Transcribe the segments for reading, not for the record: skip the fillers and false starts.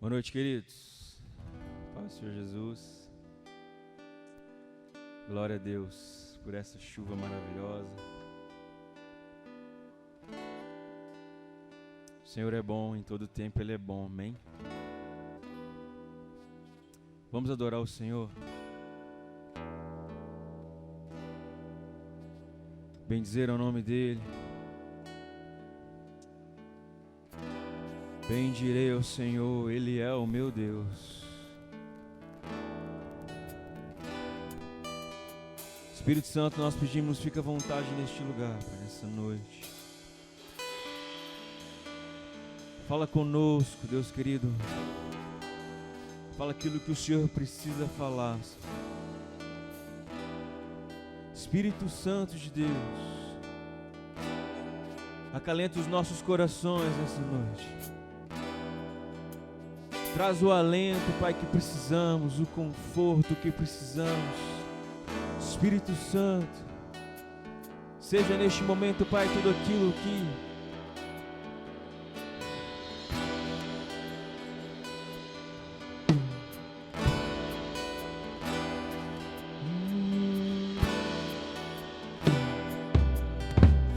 Boa noite, queridos. Paz do Senhor Jesus. Glória a Deus por essa chuva maravilhosa. O Senhor é bom, em todo tempo Ele é bom, amém? Vamos adorar o Senhor. Bendizer ao nome dEle. Bendirei ao Senhor, Ele é o meu Deus. Espírito Santo, nós pedimos, fica à vontade neste lugar, nessa noite. Fala conosco, Deus querido. Fala aquilo que o Senhor precisa falar. Espírito Santo de Deus, acalenta os nossos corações nessa noite. Traz o alento, Pai, que precisamos, o conforto que precisamos. Espírito Santo, seja neste momento, Pai, tudo aquilo que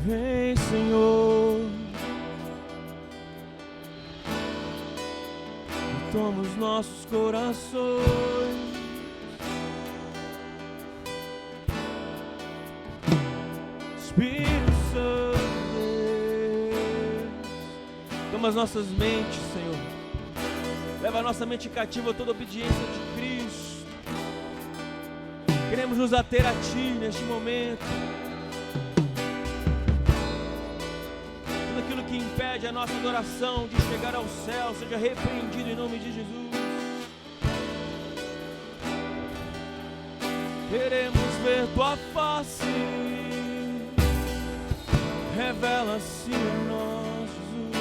vem, Senhor. Toma os nossos corações. Espírito Santo, toma as nossas mentes, Senhor. Leva a nossa mente cativa a toda a obediência de Cristo. Queremos nos ater a Ti neste momento. Tudo aquilo que impede a nossa adoração de chegar ao céu seja repreendido em nome de Jesus. Queremos ver Tua face, revela-se em nós, Jesus.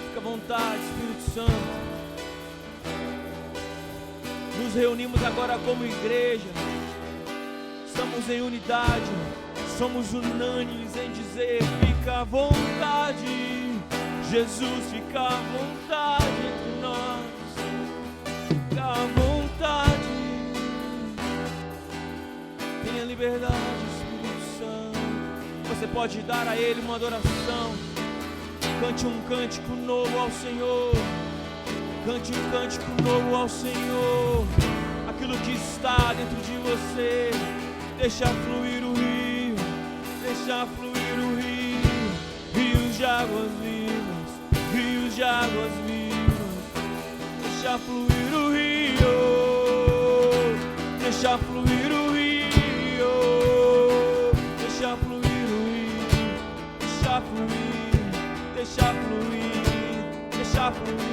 Fica à vontade, Espírito Santo. Nos reunimos agora como igreja, estamos em unidade, somos unânimes em dizer: fica à vontade, Jesus, fica à vontade entre nós, fica à vontade, tenha liberdade, Espírito Santo. Você pode dar a Ele uma adoração, cante um cântico novo ao Senhor, cante um cântico novo ao Senhor. Aquilo que está dentro de você, deixa fluir o rio, deixa fluir o rio, rios de águas vivas, rios de águas vivas. Deixa fluir o rio, deixa fluir o rio, deixa fluir o rio, deixa fluir, deixa fluir, deixa fluir.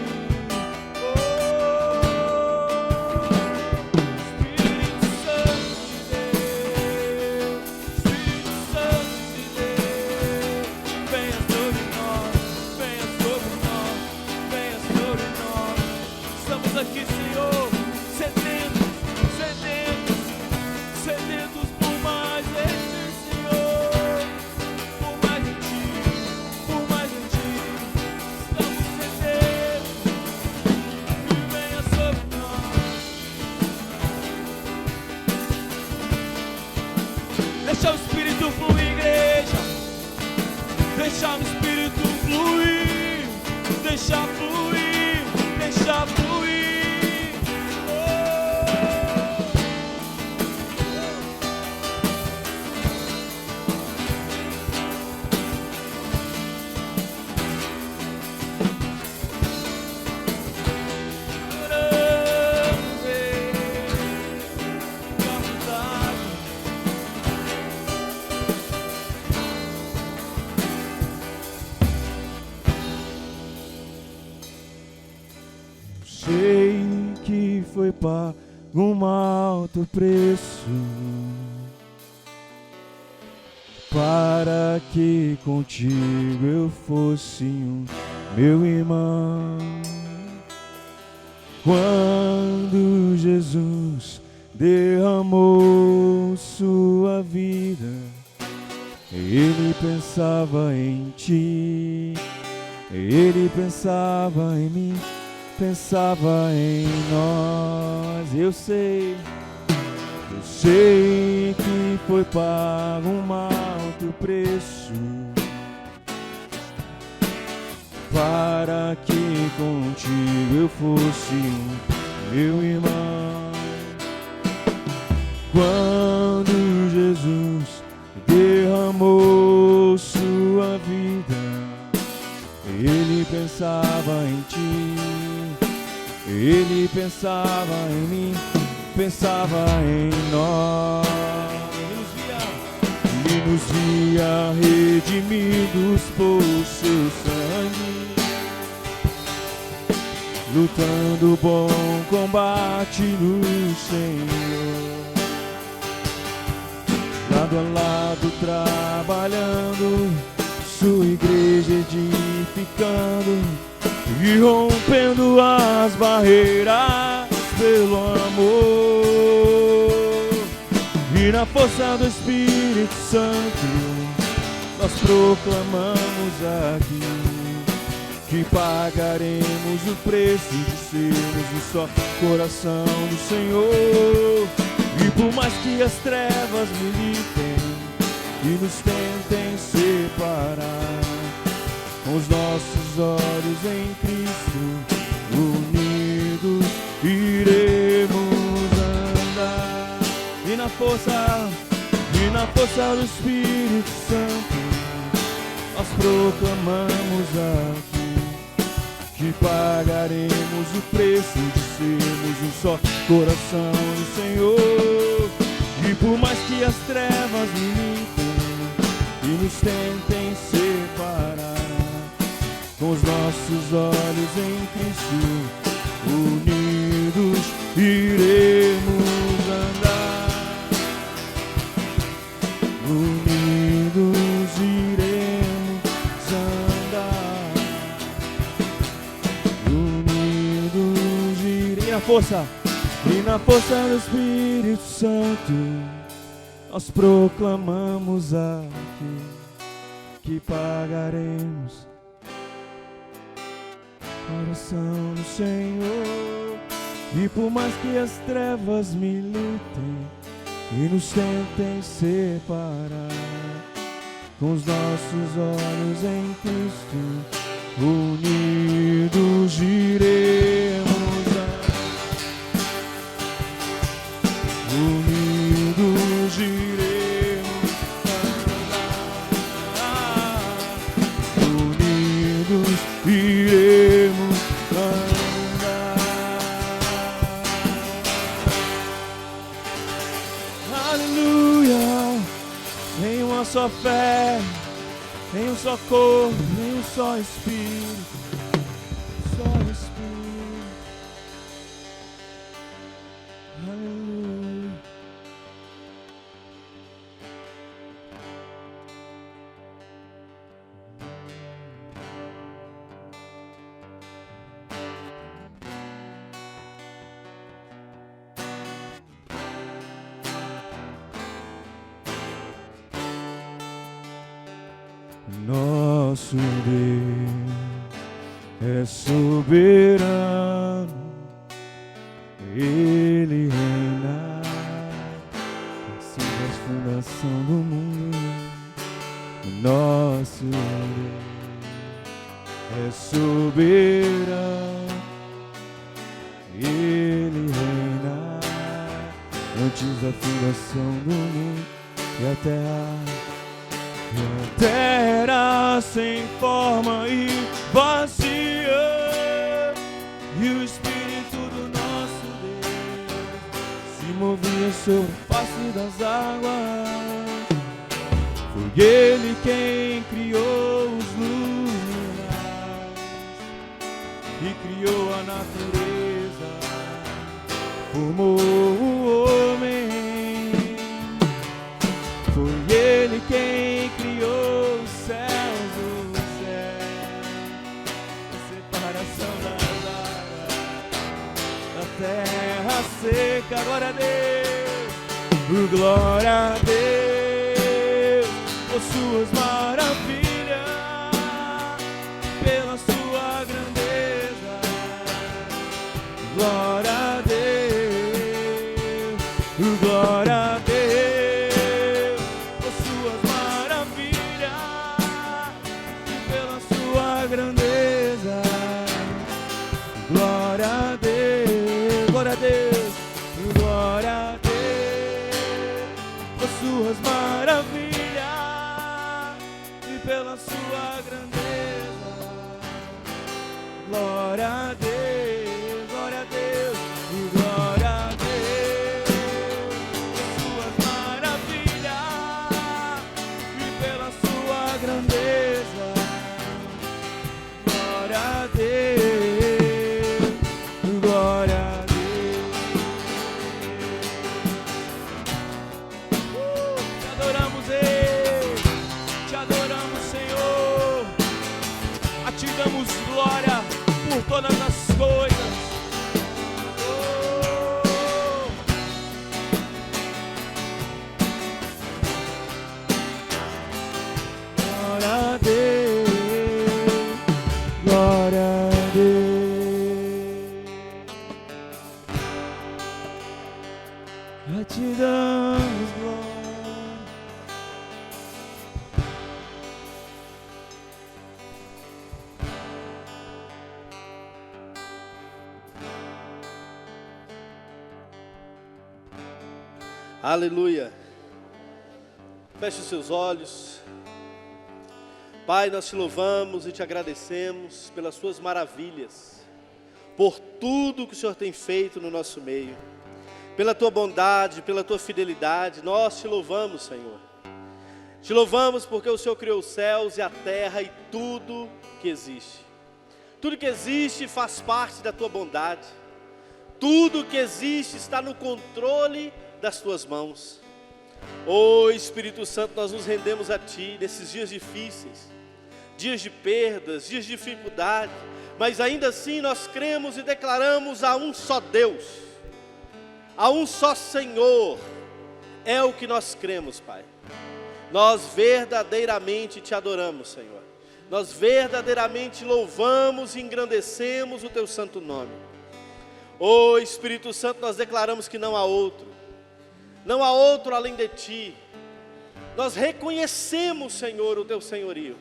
Aqui, Senhor, sedentos, sedentos, sedentos por mais de Ti, Senhor, por mais de Ti, por mais de Ti. Estamos sedentos, e venha sobre nós. Deixa o Espírito fluir, igreja. Deixa o Espírito fluir, deixa fluir, deixa fluir. Sei que foi pago um alto preço para que contigo eu fosse meu irmão. Quando Jesus derramou sua vida, ele pensava em ti. Ele pensava em mim, pensava em nós. Eu sei que foi pago um alto preço para que contigo eu fosse meu irmão. Quando Jesus derramou sua vida, Ele pensava em ti, Ele pensava em mim, pensava em nós. Ele nos via redimidos por seu sangue, lutando o bom combate no Senhor, lado a lado trabalhando, sua igreja edificando e rompendo as barreiras pelo amor. E na força do Espírito Santo nós proclamamos aqui que pagaremos o preço de sermos um só coração do Senhor. E por mais que as trevas militem e nos tentem separar, com os nossos olhos em Cristo unidos iremos andar. E na força do Espírito Santo nós proclamamos aqui que pagaremos o preço de sermos um só coração do Senhor. E por mais que as trevas militem e nos tentem separar, com os nossos olhos em Cristo unidos iremos andar. Unidos iremos andar. Unidos iremos. E na força do Espírito Santo nós proclamamos aqui que pagaremos coração do Senhor. E por mais que as trevas militem e nos tentem separar, com os nossos olhos em Cristo unidos iremos andar. Unidos iremos andar. Unidos iremos andar. Aleluia. Em uma só fé, em um só corpo, em um só Espírito, só Espírito. Aleluia. Nosso Deus é soberano, Ele reina antes da fundação do mundo. Nosso Deus é soberano, Ele reina antes da fundação do mundo. E a terra era sem forma e vazia, e o Espírito do nosso Deus se movia sobre a face das águas. Foi Ele quem criou os lugares e criou a natureza, formou o homem. Foi Ele quem criou os céus, a separação das águas, da terra seca. Glória a Deus, glória a Deus, por suas maravilhas, pela sua grandeza. Glória a Deus, glória a Deus, e glória a Deus, suas maravilhas, e pela sua grandeza. Glória a Deus, glória a Deus. Te adoramos, te adoramos, Senhor. A ti damos glória por todas as coisas. Glória a Deus, glória a Deus. A ti damos glória. Aleluia. Feche os seus olhos. Pai, nós te louvamos e te agradecemos pelas suas maravilhas, por tudo que o Senhor tem feito no nosso meio, pela tua bondade, pela tua fidelidade. Nós te louvamos, Senhor. Te louvamos porque o Senhor criou os céus e a terra e tudo que existe. Tudo que existe faz parte da tua bondade. Tudo que existe está no controle das tuas mãos. Ó Espírito Santo, nós nos rendemos a ti nesses dias difíceis, dias de perdas, dias de dificuldade, mas ainda assim nós cremos e declaramos a um só Deus, a um só Senhor. É o que nós cremos, Pai. Nós verdadeiramente te adoramos, Senhor. Nós verdadeiramente louvamos e engrandecemos o teu santo nome. Ó Espírito Santo, nós declaramos que não há outro além de ti. Nós reconhecemos, Senhor, o teu senhorio.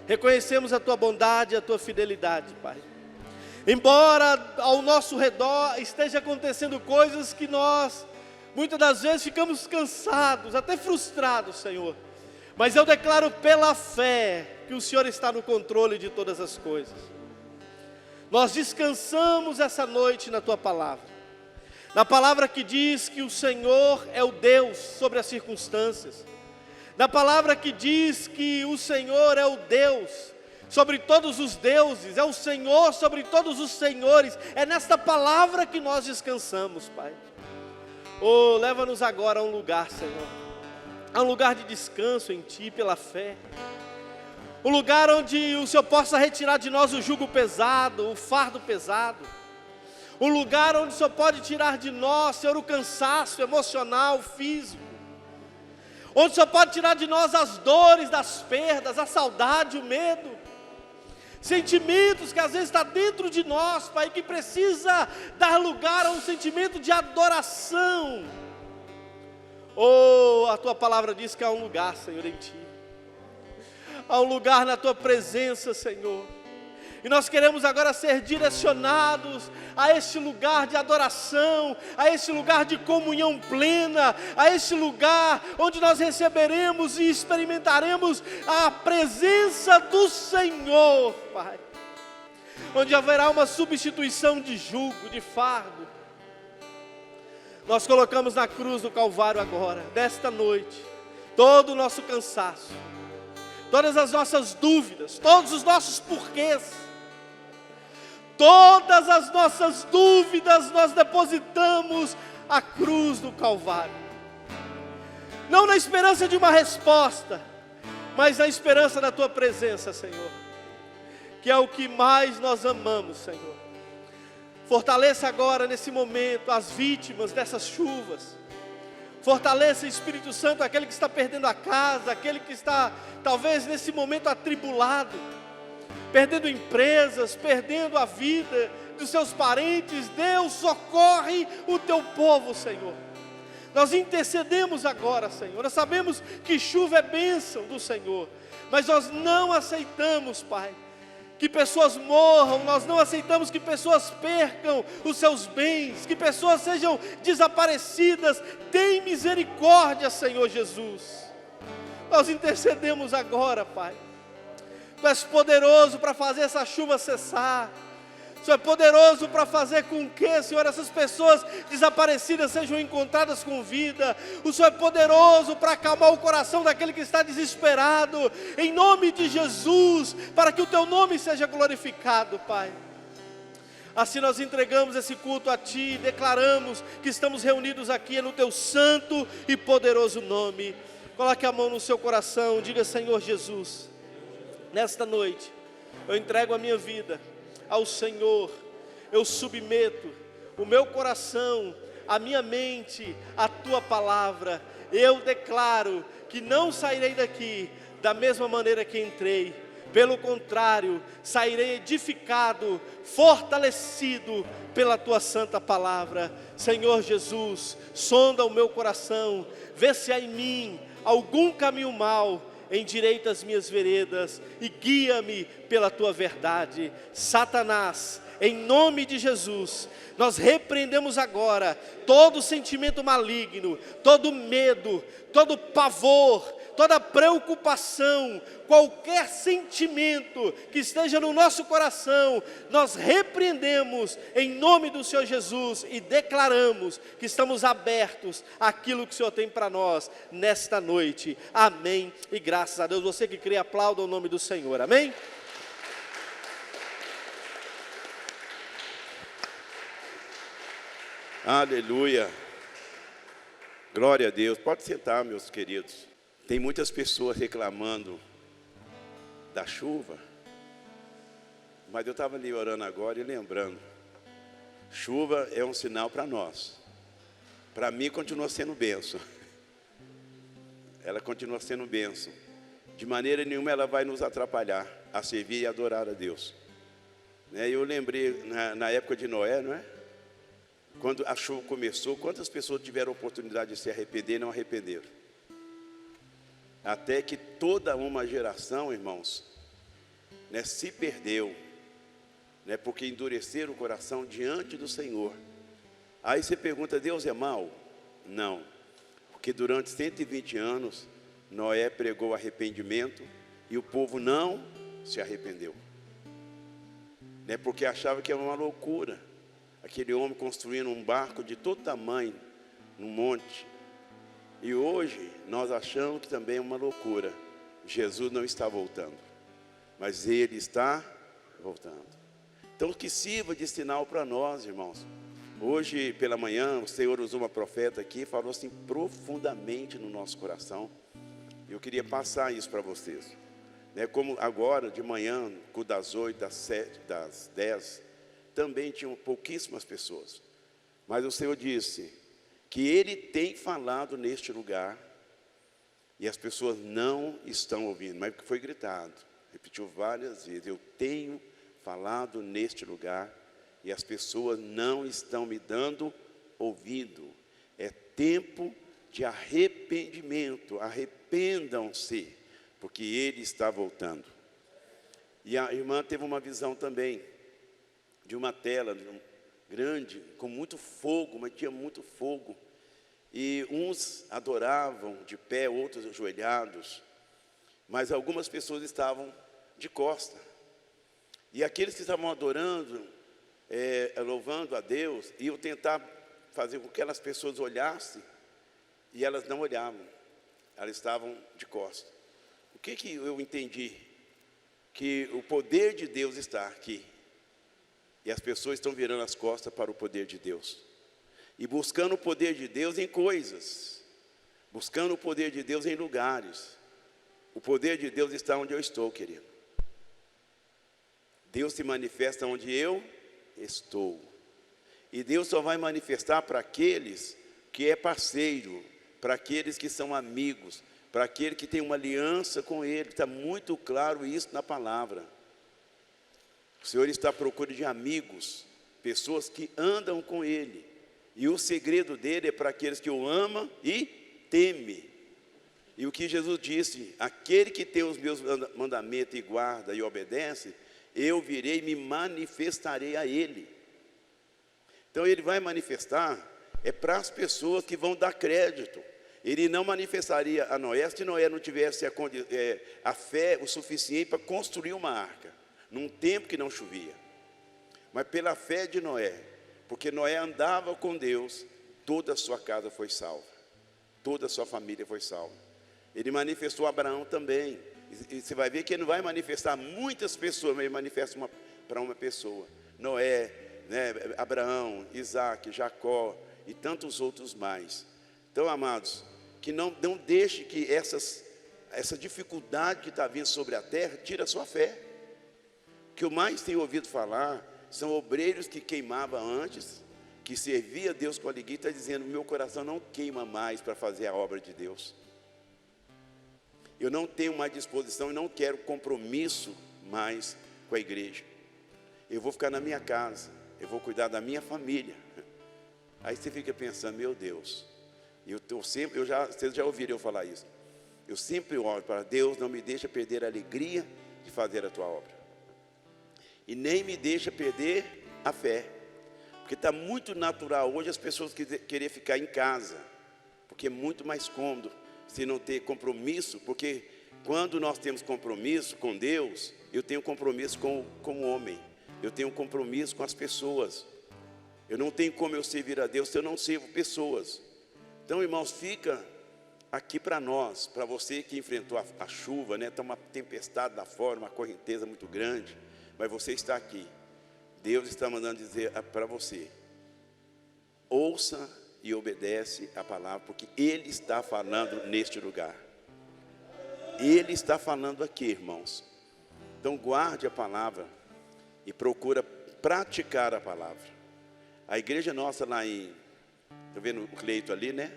Reconhecemos a tua bondade e a tua fidelidade, Pai. Embora ao nosso redor esteja acontecendo coisas que nós, muitas das vezes, ficamos cansados, até frustrados, Senhor. Mas eu declaro pela fé que o Senhor está no controle de todas as coisas. Nós descansamos essa noite na tua palavra. Na palavra que diz que o Senhor é o Deus sobre as circunstâncias. Na palavra que diz que o Senhor é o Deus sobre todos os deuses, é o Senhor sobre todos os senhores. É nesta palavra que nós descansamos, Pai. Oh, leva-nos agora a um lugar, Senhor, a um lugar de descanso em ti pela fé. Um lugar onde o Senhor possa retirar de nós o jugo pesado, o fardo pesado. Um lugar onde o Senhor pode tirar de nós, Senhor, o cansaço emocional, físico. Onde o Senhor pode tirar de nós as dores das perdas, a saudade, o medo. Sentimentos que às vezes está dentro de nós, Pai, que precisa dar lugar a um sentimento de adoração. Oh, a tua palavra diz que há um lugar, Senhor, em ti. Há um lugar na tua presença, Senhor. E nós queremos agora ser direcionados a este lugar de adoração, a este lugar de comunhão plena, a este lugar onde nós receberemos e experimentaremos a presença do Senhor, Pai. Onde haverá uma substituição de jugo, de fardo. Nós colocamos na cruz do Calvário agora, desta noite, todo o nosso cansaço, todas as nossas dúvidas, todos os nossos porquês. Todas as nossas dúvidas nós depositamos à cruz do Calvário. Não na esperança de uma resposta, mas na esperança da tua presença, Senhor. Que é o que mais nós amamos, Senhor. Fortaleça agora nesse momento as vítimas dessas chuvas. Fortaleça, Espírito Santo, aquele que está perdendo a casa, aquele que está talvez nesse momento atribulado, perdendo empresas, perdendo a vida dos seus parentes. Deus, socorre o teu povo, Senhor. Nós intercedemos agora, Senhor. Nós sabemos que chuva é bênção do Senhor, mas nós não aceitamos, Pai, que pessoas morram. Nós não aceitamos que pessoas percam os seus bens, que pessoas sejam desaparecidas. Tem misericórdia, Senhor Jesus. Nós intercedemos agora, Pai. Tu és poderoso para fazer essa chuva cessar. O Senhor é poderoso para fazer com que, Senhor, essas pessoas desaparecidas sejam encontradas com vida. O Senhor é poderoso para acalmar o coração daquele que está desesperado. Em nome de Jesus, para que o Teu nome seja glorificado, Pai. Assim nós entregamos esse culto a Ti e declaramos que estamos reunidos aqui no Teu santo e poderoso nome. Coloque a mão no seu coração, diga: Senhor Jesus, nesta noite eu entrego a minha vida ao Senhor, eu submeto o meu coração, a minha mente, a Tua palavra. Eu declaro que não sairei daqui da mesma maneira que entrei. Pelo contrário, sairei edificado, fortalecido pela Tua santa palavra. Senhor Jesus, sonda o meu coração, vê se há em mim algum caminho mau, endireita as minhas veredas e guia-me pela Tua verdade. Satanás, em nome de Jesus, nós repreendemos agora todo sentimento maligno, todo medo, todo pavor, toda preocupação, qualquer sentimento que esteja no nosso coração, nós repreendemos em nome do Senhor Jesus e declaramos que estamos abertos àquilo que o Senhor tem para nós nesta noite. Amém e graças a Deus. Você que crê, aplauda o nome do Senhor. Amém? Aleluia, glória a Deus. Pode sentar, meus queridos. Tem muitas pessoas reclamando da chuva, mas eu estava ali orando agora e lembrando, chuva é um sinal para nós. Para mim continua sendo bênção. Ela continua sendo bênção. De maneira nenhuma ela vai nos atrapalhar a servir e adorar a Deus. Eu lembrei na época de Noé, não é? Quando a chuva começou, quantas pessoas tiveram a oportunidade de se arrepender e não arrependeram? Até que toda uma geração, irmãos, se perdeu, porque endureceram o coração diante do Senhor. Aí você pergunta: Deus é mau? Não, porque durante 120 anos, Noé pregou arrependimento e o povo não se arrependeu. Porque achava que era uma loucura. Aquele homem construindo um barco de todo tamanho, num monte. E hoje, nós achamos que também é uma loucura. Jesus não está voltando, mas Ele está voltando. Então, que sirva de sinal para nós, irmãos. Hoje, pela manhã, o Senhor usou uma profeta aqui e falou assim profundamente no nosso coração. Eu queria passar isso para vocês. Como agora, de manhã, das 8, das 7, das 10... também tinham pouquíssimas pessoas, mas o Senhor disse que Ele tem falado neste lugar, e as pessoas não estão ouvindo, mas foi gritado, repetiu várias vezes: eu tenho falado neste lugar, e as pessoas não estão me dando ouvido. É tempo de arrependimento, arrependam-se, porque Ele está voltando. E a irmã teve uma visão também, de uma tela grande, com muito fogo, mas tinha muito fogo. E uns adoravam de pé, outros ajoelhados, mas algumas pessoas estavam de costa. E aqueles que estavam adorando, louvando a Deus, iam tentar fazer com que aquelas pessoas olhassem, e elas não olhavam, elas estavam de costa. O que eu entendi? Que o poder de Deus está aqui. E as pessoas estão virando as costas para o poder de Deus. E buscando o poder de Deus em coisas. Buscando o poder de Deus em lugares. O poder de Deus está onde eu estou, querido. Deus se manifesta onde eu estou. E Deus só vai manifestar para aqueles que é parceiro, para aqueles que são amigos, para aquele que tem uma aliança com Ele. Está muito claro isso na palavra. O Senhor está à procura de amigos, pessoas que andam com Ele. E o segredo dele é para aqueles que o amam e temem. E o que Jesus disse: aquele que tem os meus mandamentos e guarda e obedece, eu virei e me manifestarei a ele. Então Ele vai manifestar, para as pessoas que vão dar crédito. Ele não manifestaria a Noé se Noé não tivesse a fé o suficiente para construir uma arca, num tempo que não chovia. Mas pela fé de Noé, porque Noé andava com Deus, toda a sua casa foi salva, toda a sua família foi salva. Ele manifestou a Abraão também, e você vai ver que ele não vai manifestar muitas pessoas, mas ele manifesta para uma pessoa. Noé, né, Abraão, Isaac, Jacó e tantos outros mais. Então, amados, que não deixe que essa dificuldade que está vindo sobre a terra tire a sua fé. O que eu mais tenho ouvido falar são obreiros que queimavam antes, que servia a Deus com alegria, está dizendo: meu coração não queima mais para fazer a obra de Deus. Eu não tenho mais disposição e não quero compromisso mais com a igreja. Eu vou ficar na minha casa, eu vou cuidar da minha família. Aí você fica pensando: meu Deus, vocês já ouviram eu falar isso. Eu sempre oro para Deus, não me deixa perder a alegria de fazer a tua obra. E nem me deixa perder a fé. Porque está muito natural hoje as pessoas querer ficar em casa. Porque é muito mais cômodo se não ter compromisso. Porque quando nós temos compromisso com Deus, eu tenho compromisso com o homem. Eu tenho compromisso com as pessoas. Eu não tenho como eu servir a Deus se eu não sirvo pessoas. Então, irmãos, fica aqui para nós, para você que enfrentou a chuva, né? Está uma tempestade lá fora, uma correnteza muito grande, mas você está aqui. Deus está mandando dizer para você: ouça e obedece a palavra, porque Ele está falando neste lugar. Ele está falando aqui, irmãos. Então, guarde a palavra e procura praticar a palavra. A igreja nossa lá está vendo o Cleito ali, né?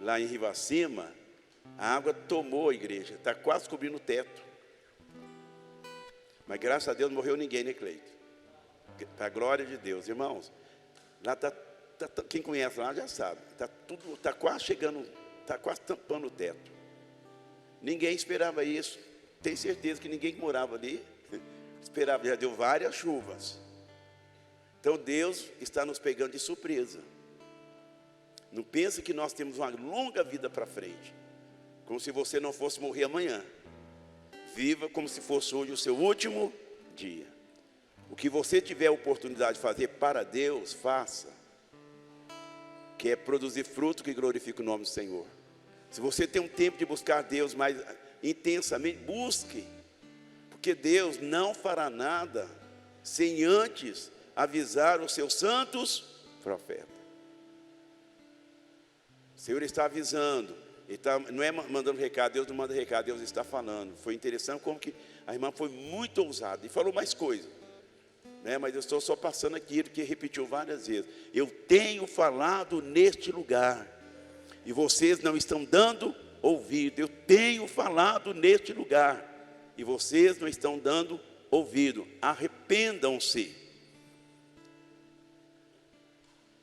Lá em Rivacima, a água tomou a igreja, está quase cobrindo o teto. Mas graças a Deus não morreu ninguém, né, Cleito? Para a glória de Deus, irmãos. Lá quem conhece lá já sabe, está quase chegando, está quase tampando o teto. Ninguém esperava isso. Tenho certeza que ninguém que morava ali esperava, já deu várias chuvas. Então Deus está nos pegando de surpresa. Não pense que nós temos uma longa vida para frente, como se você não fosse morrer amanhã. Viva como se fosse hoje o seu último dia. O que você tiver a oportunidade de fazer para Deus, faça. Que é produzir fruto que glorifique o nome do Senhor. Se você tem um tempo de buscar Deus mais intensamente, busque. Porque Deus não fará nada sem antes avisar os seus santos profetas. O Senhor está avisando. Ele não é mandando recado, Deus não manda recado, Deus está falando. Foi interessante como que a irmã foi muito ousada e falou mais coisas, né? Mas eu estou só passando aquilo que repetiu várias vezes. Eu tenho falado neste lugar e vocês não estão dando ouvido. Eu tenho falado neste lugar e vocês não estão dando ouvido. Arrependam-se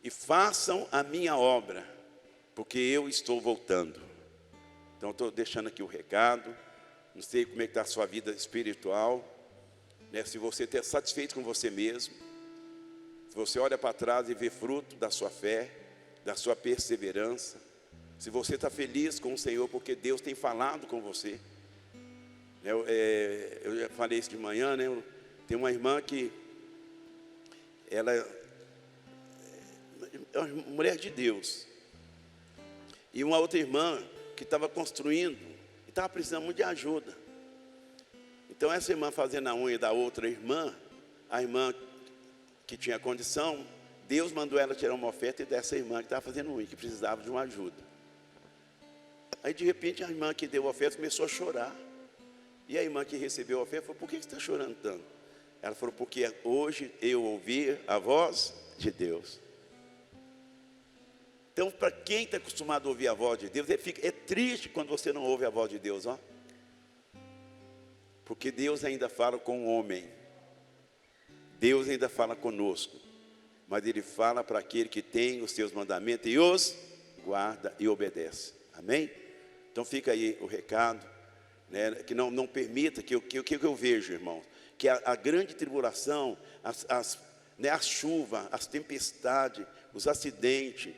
e façam a minha obra, porque eu estou voltando. Então, estou deixando aqui o recado. Não sei como é que está a sua vida espiritual, né? Se você está satisfeito com você mesmo, se você olha para trás e vê fruto da sua fé, da sua perseverança, se você está feliz com o Senhor, porque Deus tem falado com você. Eu já falei isso de manhã, né? Tem uma irmã que ela é uma mulher de Deus, e uma outra irmã que estava construindo e estava precisando muito de ajuda. Então essa irmã fazendo a unha da outra irmã, a irmã que tinha condição, Deus mandou ela tirar uma oferta dessa irmã que estava fazendo unha, que precisava de uma ajuda. Aí de repente a irmã que deu a oferta começou a chorar. E a irmã que recebeu a oferta falou: por que você está chorando tanto? Ela falou: porque hoje eu ouvi a voz de Deus. Então, para quem está acostumado a ouvir a voz de Deus, é triste quando você não ouve a voz de Deus, ó. Porque Deus ainda fala com o homem. Deus ainda fala conosco. Mas Ele fala para aquele que tem os seus mandamentos e os guarda e obedece. Amém? Então fica aí o recado, né? Que não permita que eu vejo, irmãos, que a grande tribulação, a chuva, as tempestades, os acidentes,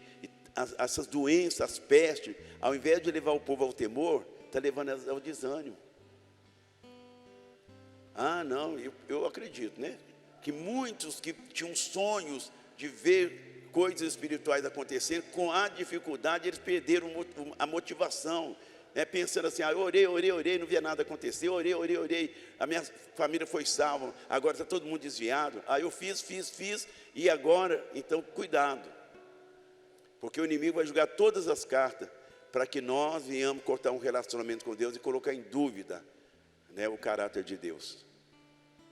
essas doenças, as pestes, ao invés de levar o povo ao temor, está levando ao desânimo. Ah, não, eu acredito, né? Que muitos que tinham sonhos de ver coisas espirituais acontecendo, com a dificuldade eles perderam a motivação, né? Pensando assim, eu orei, não via nada acontecer, orei, a minha família foi salva, agora está todo mundo desviado, eu fiz, e agora, então cuidado, porque o inimigo vai jogar todas as cartas, para que nós venhamos cortar um relacionamento com Deus e colocar em dúvida, né, o caráter de Deus.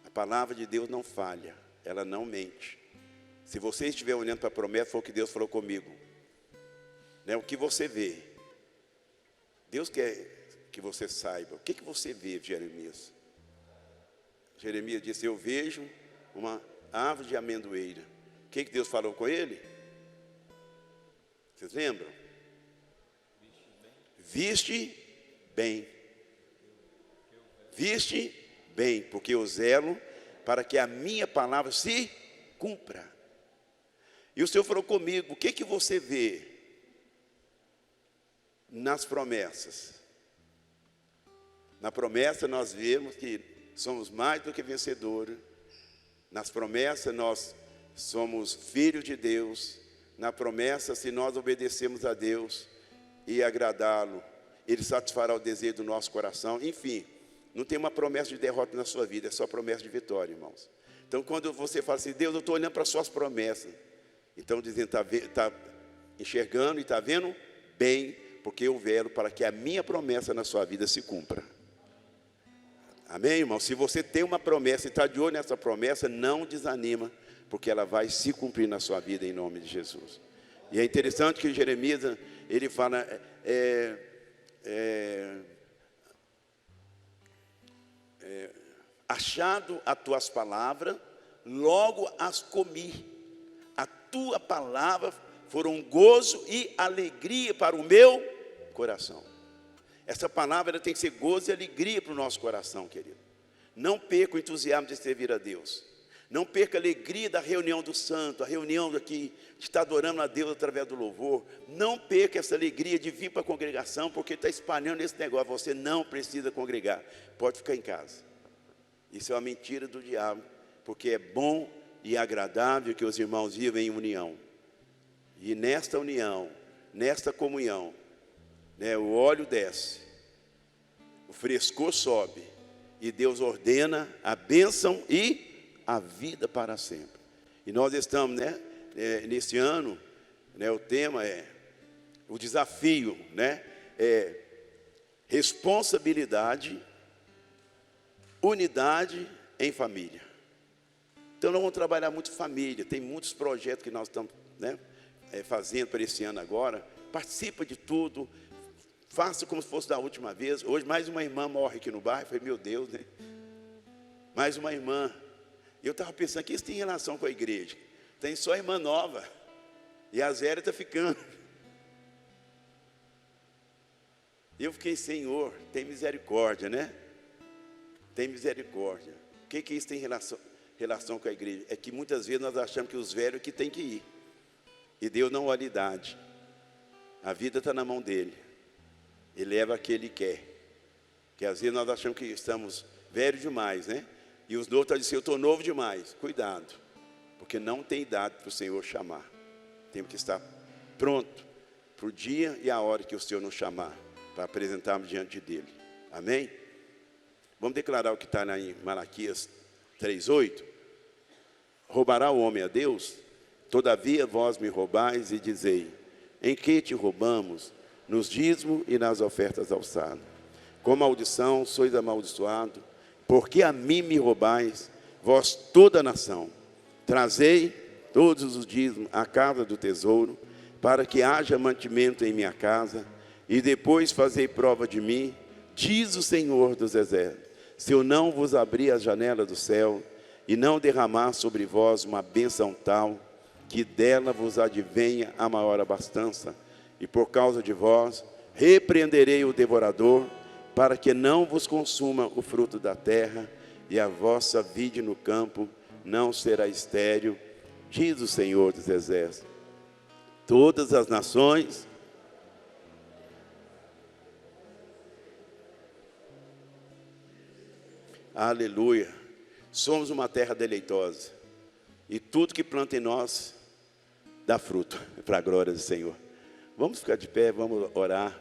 A palavra de Deus não falha, ela não mente. Se você estiver olhando para a promessa, foi o que Deus falou comigo, né, o que você vê, Deus quer que você saiba. O que você vê, Jeremias? Jeremias disse, eu vejo uma árvore de amendoeira. O que Deus falou com ele? Vocês lembram? Viste bem. Viste bem, porque eu zelo para que a minha palavra se cumpra. E o Senhor falou comigo, o que você vê nas promessas? Na promessa nós vemos que somos mais do que vencedores. Nas promessas nós somos filhos de Deus. Na promessa, se nós obedecemos a Deus e agradá-lo, Ele satisfará o desejo do nosso coração. Enfim, não tem uma promessa de derrota na sua vida, é só promessa de vitória, irmãos. Então, quando você fala assim, Deus, eu estou olhando para as suas promessas. Então, dizendo, está enxergando e está vendo bem, porque eu velo para que a minha promessa na sua vida se cumpra. Amém, irmão? Se você tem uma promessa e está de olho nessa promessa, não desanima, porque ela vai se cumprir na sua vida em nome de Jesus. E é interessante que Jeremias, ele fala, achado as tuas palavras, logo as comi. A tua palavra foram gozo e alegria para o meu coração. Essa palavra ela tem que ser gozo e alegria para o nosso coração, querido. Não perca o entusiasmo de servir a Deus. Não perca a alegria da reunião do santo, a reunião aqui de estar adorando a Deus através do louvor. Não perca essa alegria de vir para a congregação, porque está espalhando esse negócio. Você não precisa congregar, pode ficar em casa. Isso é uma mentira do diabo, porque é bom e agradável que os irmãos vivam em união. E nesta união, nesta comunhão, né, o óleo desce, o frescor sobe, e Deus ordena a bênção e a vida para sempre. E nós estamos, né, nesse ano, né, o tema é, o desafio, né, é responsabilidade, unidade em família. Então nós vamos trabalhar muito família, tem muitos projetos que nós estamos, né, fazendo para esse ano agora. Participa de tudo, faça como se fosse da última vez. Hoje mais uma irmã morre aqui no bairro, eu falei, meu Deus, né? Mais uma irmã. E eu estava pensando que isso tem relação com a igreja. Tem só irmã nova. E a Zélia está ficando. E eu fiquei, Senhor, tem misericórdia, né? Tem misericórdia. O que isso tem relação com a igreja? É que muitas vezes nós achamos que os velhos que tem que ir. E Deus não olha a idade. A vida está na mão dele. Ele leva a que ele quer. Que às vezes nós achamos que estamos velhos demais, né? E os novos estão dizendo, eu estou novo demais. Cuidado, porque não tem idade para o Senhor chamar. Temos que estar pronto para o dia e a hora que o Senhor nos chamar, para apresentarmos diante dele. Amém? Vamos declarar o que está em Malaquias 3:8. Roubará o homem a Deus? Todavia vós me roubais e dizei, em que te roubamos? Nos dízimos e nas ofertas alçadas. Com maldição sois amaldiçoado, porque a mim me roubais, vós toda a nação. Trazei todos os dízimos à casa do tesouro, para que haja mantimento em minha casa, e depois fazei prova de mim, diz o Senhor dos exércitos, se eu não vos abrir as janelas do céu, e não derramar sobre vós uma bênção tal, que dela vos advenha a maior abastança, e por causa de vós, repreenderei o devorador, para que não vos consuma o fruto da terra, e a vossa vide no campo não será estéril, diz o Senhor dos exércitos. todas as nações. Aleluia. Somos uma terra deleitosa. E tudo que planta em nós dá fruto, para a glória do Senhor. Vamos ficar de pé, vamos orar.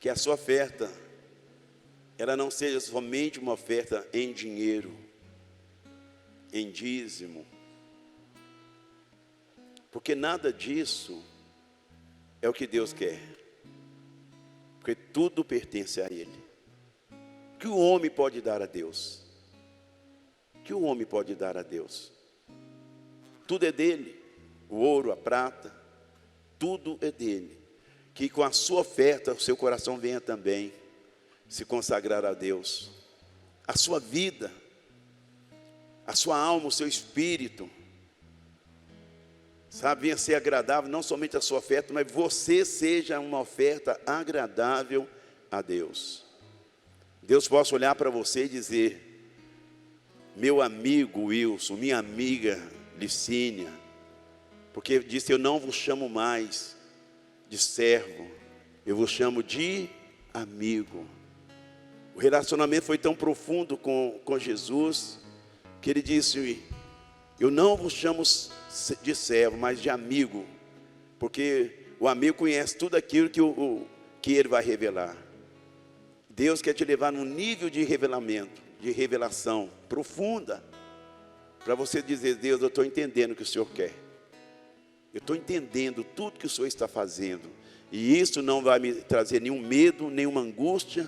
Que a sua oferta, ela não seja somente uma oferta em dinheiro, em dízimo. Porque nada disso é o que Deus quer. Porque tudo pertence a Ele. O que o homem pode dar a Deus? O que o homem pode dar a Deus? Tudo é dele. O ouro, a prata, tudo é dele. Que com a sua oferta, o seu coração venha também se consagrar a Deus. A sua vida, a sua alma, o seu espírito, sabe, venha ser agradável, não somente a sua oferta, mas você seja uma oferta agradável a Deus. Deus possa olhar para você e dizer: meu amigo Wilson, minha amiga Licínia, porque ele disse: eu não vos chamo mais de servo, eu vos chamo de amigo. O relacionamento foi tão profundo com Jesus, que ele disse: eu não vos chamo de servo, mas de amigo, porque o amigo conhece tudo aquilo que ele vai revelar. Deus quer te levar num nível de revelamento, de revelação profunda, para você dizer: Deus, eu estou entendendo o que o Senhor quer, eu estou entendendo tudo que o Senhor está fazendo, e isso não vai me trazer nenhum medo, nenhuma angústia,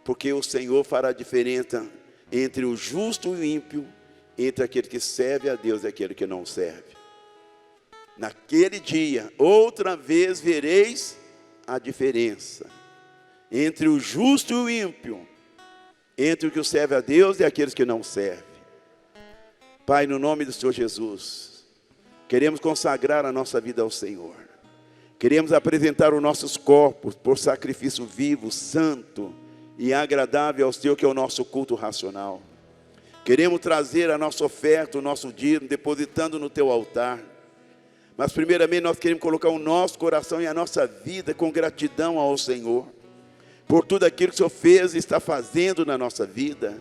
porque o Senhor fará a diferença entre o justo e o ímpio, entre aquele que serve a Deus e aquele que não serve. Naquele dia, outra vez vereis a diferença entre o justo e o ímpio, entre o que serve a Deus e aqueles que não servem. Pai, no nome do Senhor Jesus, queremos consagrar a nossa vida ao Senhor. Queremos apresentar os nossos corpos por sacrifício vivo, santo e agradável ao Senhor, que é o nosso culto racional. Queremos trazer a nossa oferta, o nosso dízimo, depositando no teu altar. Mas primeiramente nós queremos colocar o nosso coração e a nossa vida com gratidão ao Senhor, por tudo aquilo que o Senhor fez e está fazendo na nossa vida,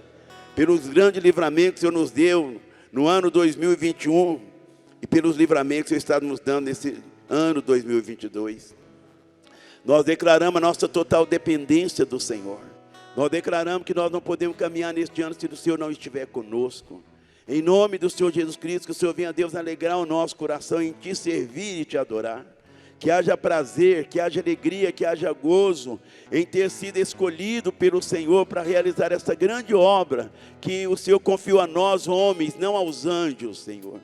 pelos grandes livramentos que o Senhor nos deu no ano 2021 e pelos livramentos que o Senhor está nos dando nesse ano 2022. Nós declaramos a nossa total dependência do Senhor. Nós declaramos que nós não podemos caminhar neste ano se o Senhor não estiver conosco. Em nome do Senhor Jesus Cristo, que o Senhor venha, Deus, alegrar o nosso coração em te servir e te adorar. Que haja prazer, que haja alegria, que haja gozo em ter sido escolhido pelo Senhor para realizar essa grande obra que o Senhor confiou a nós, homens, não aos anjos, Senhor.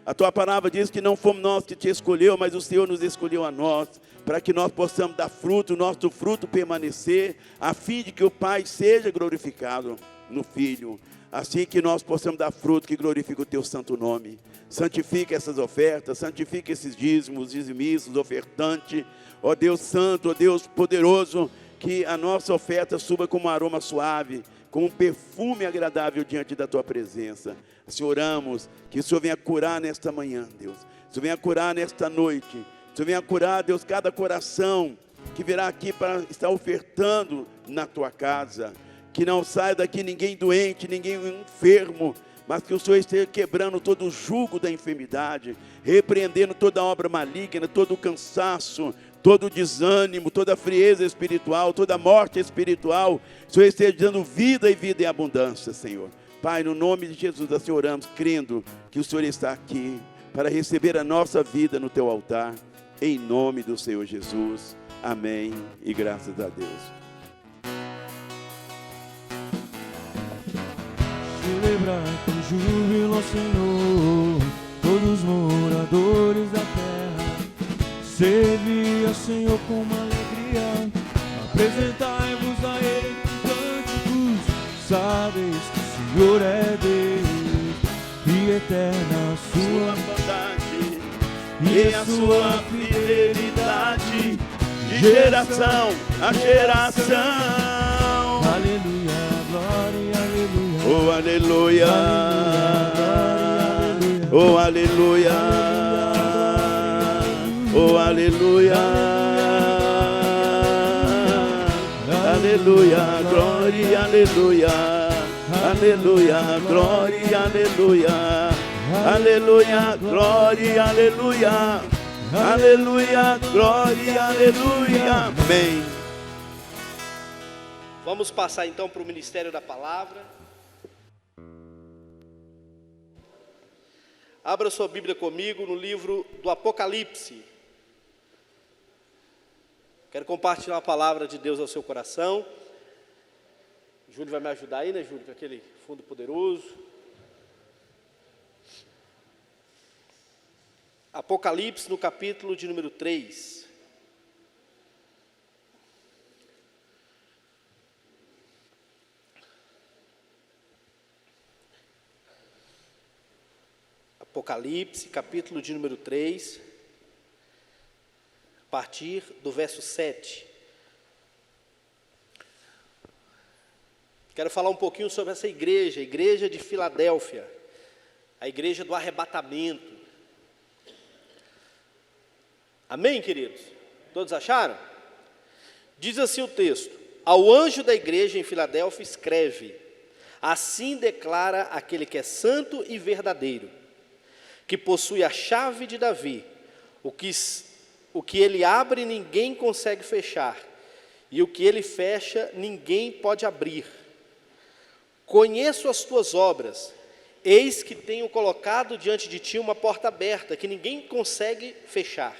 A tua palavra diz que não fomos nós que te escolheu, mas o Senhor nos escolheu a nós, para que nós possamos dar fruto, o nosso fruto permanecer, a fim de que o Pai seja glorificado no Filho. Assim que nós possamos dar fruto que glorifique o teu santo nome. Santifica essas ofertas, santifica esses dízimos, dizimistas, ofertantes. Ó Deus santo, ó Deus poderoso, que a nossa oferta suba como um aroma suave, como um perfume agradável diante da tua presença. Senhor, oramos que o Senhor venha curar nesta manhã, Deus. O Senhor venha curar nesta noite. O Senhor venha curar, Deus, cada coração que virá aqui para estar ofertando na tua casa. Que não saia daqui ninguém doente, ninguém enfermo, mas que o Senhor esteja quebrando todo o jugo da enfermidade, repreendendo toda obra maligna, todo o cansaço, todo o desânimo, toda a frieza espiritual, toda a morte espiritual. O Senhor esteja dando vida e vida em abundância, Senhor. Pai, no nome de Jesus, nós oramos, crendo que o Senhor está aqui para receber a nossa vida no teu altar, em nome do Senhor Jesus. Amém e graças a Deus. Celebrar com júbilo ao Senhor, todos os moradores da terra. Servir ao Senhor com uma alegria, apresentai-vos a Ele com cânticos. Sabeis que o Senhor é Deus, e eterna a sua bondade, e a sua fidelidade, de geração a geração. Aleluia, glória, aleluia. Oh, aleluia. Oh, aleluia. Oh, aleluia. Aleluia, glória, aleluia. Aleluia, glória, aleluia. Aleluia, glória, aleluia. Aleluia, glória, aleluia. Amém. Vamos passar então para o ministério da palavra. Abra sua Bíblia comigo no livro do Apocalipse. Quero compartilhar a palavra de Deus ao seu coração. Júlio vai me ajudar aí, né, Júlio, com aquele fundo poderoso. Apocalipse no capítulo de número 3. Apocalipse, capítulo de número 3, a partir do verso 7. Quero falar um pouquinho sobre essa igreja, a igreja de Filadélfia, a igreja do arrebatamento. Amém, queridos? Todos acharam? Diz assim o texto: ao anjo da igreja em Filadélfia escreve: assim declara aquele que é santo e verdadeiro, que possui a chave de Davi, o que ele abre ninguém consegue fechar, e o que ele fecha ninguém pode abrir. Conheço as tuas obras, eis que tenho colocado diante de ti uma porta aberta, que ninguém consegue fechar.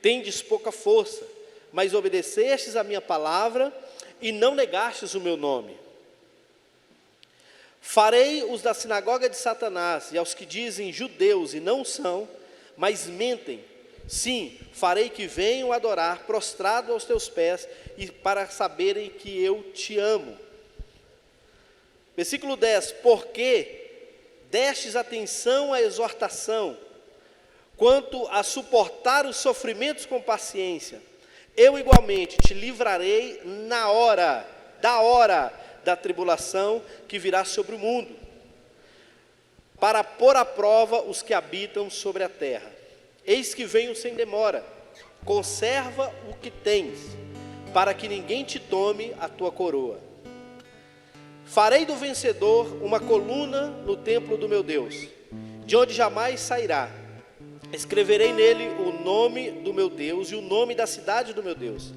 Tendes pouca força, mas obedecestes a minha palavra, e não negastes o meu nome. Farei os da sinagoga de Satanás, e aos que dizem judeus e não são, mas mentem. Sim, farei que venham adorar prostrado aos teus pés, e para saberem que eu te amo. Versículo 10: porque destes atenção à exortação, quanto a suportar os sofrimentos com paciência, eu igualmente te livrarei na hora da tribulação que virá sobre o mundo, para pôr à prova os que habitam sobre a terra. Eis que venho sem demora, conserva o que tens, para que ninguém te tome a tua coroa. Farei do vencedor uma coluna no templo do meu Deus, de onde jamais sairá. Escreverei nele o nome do meu Deus e o nome da cidade do meu Deus,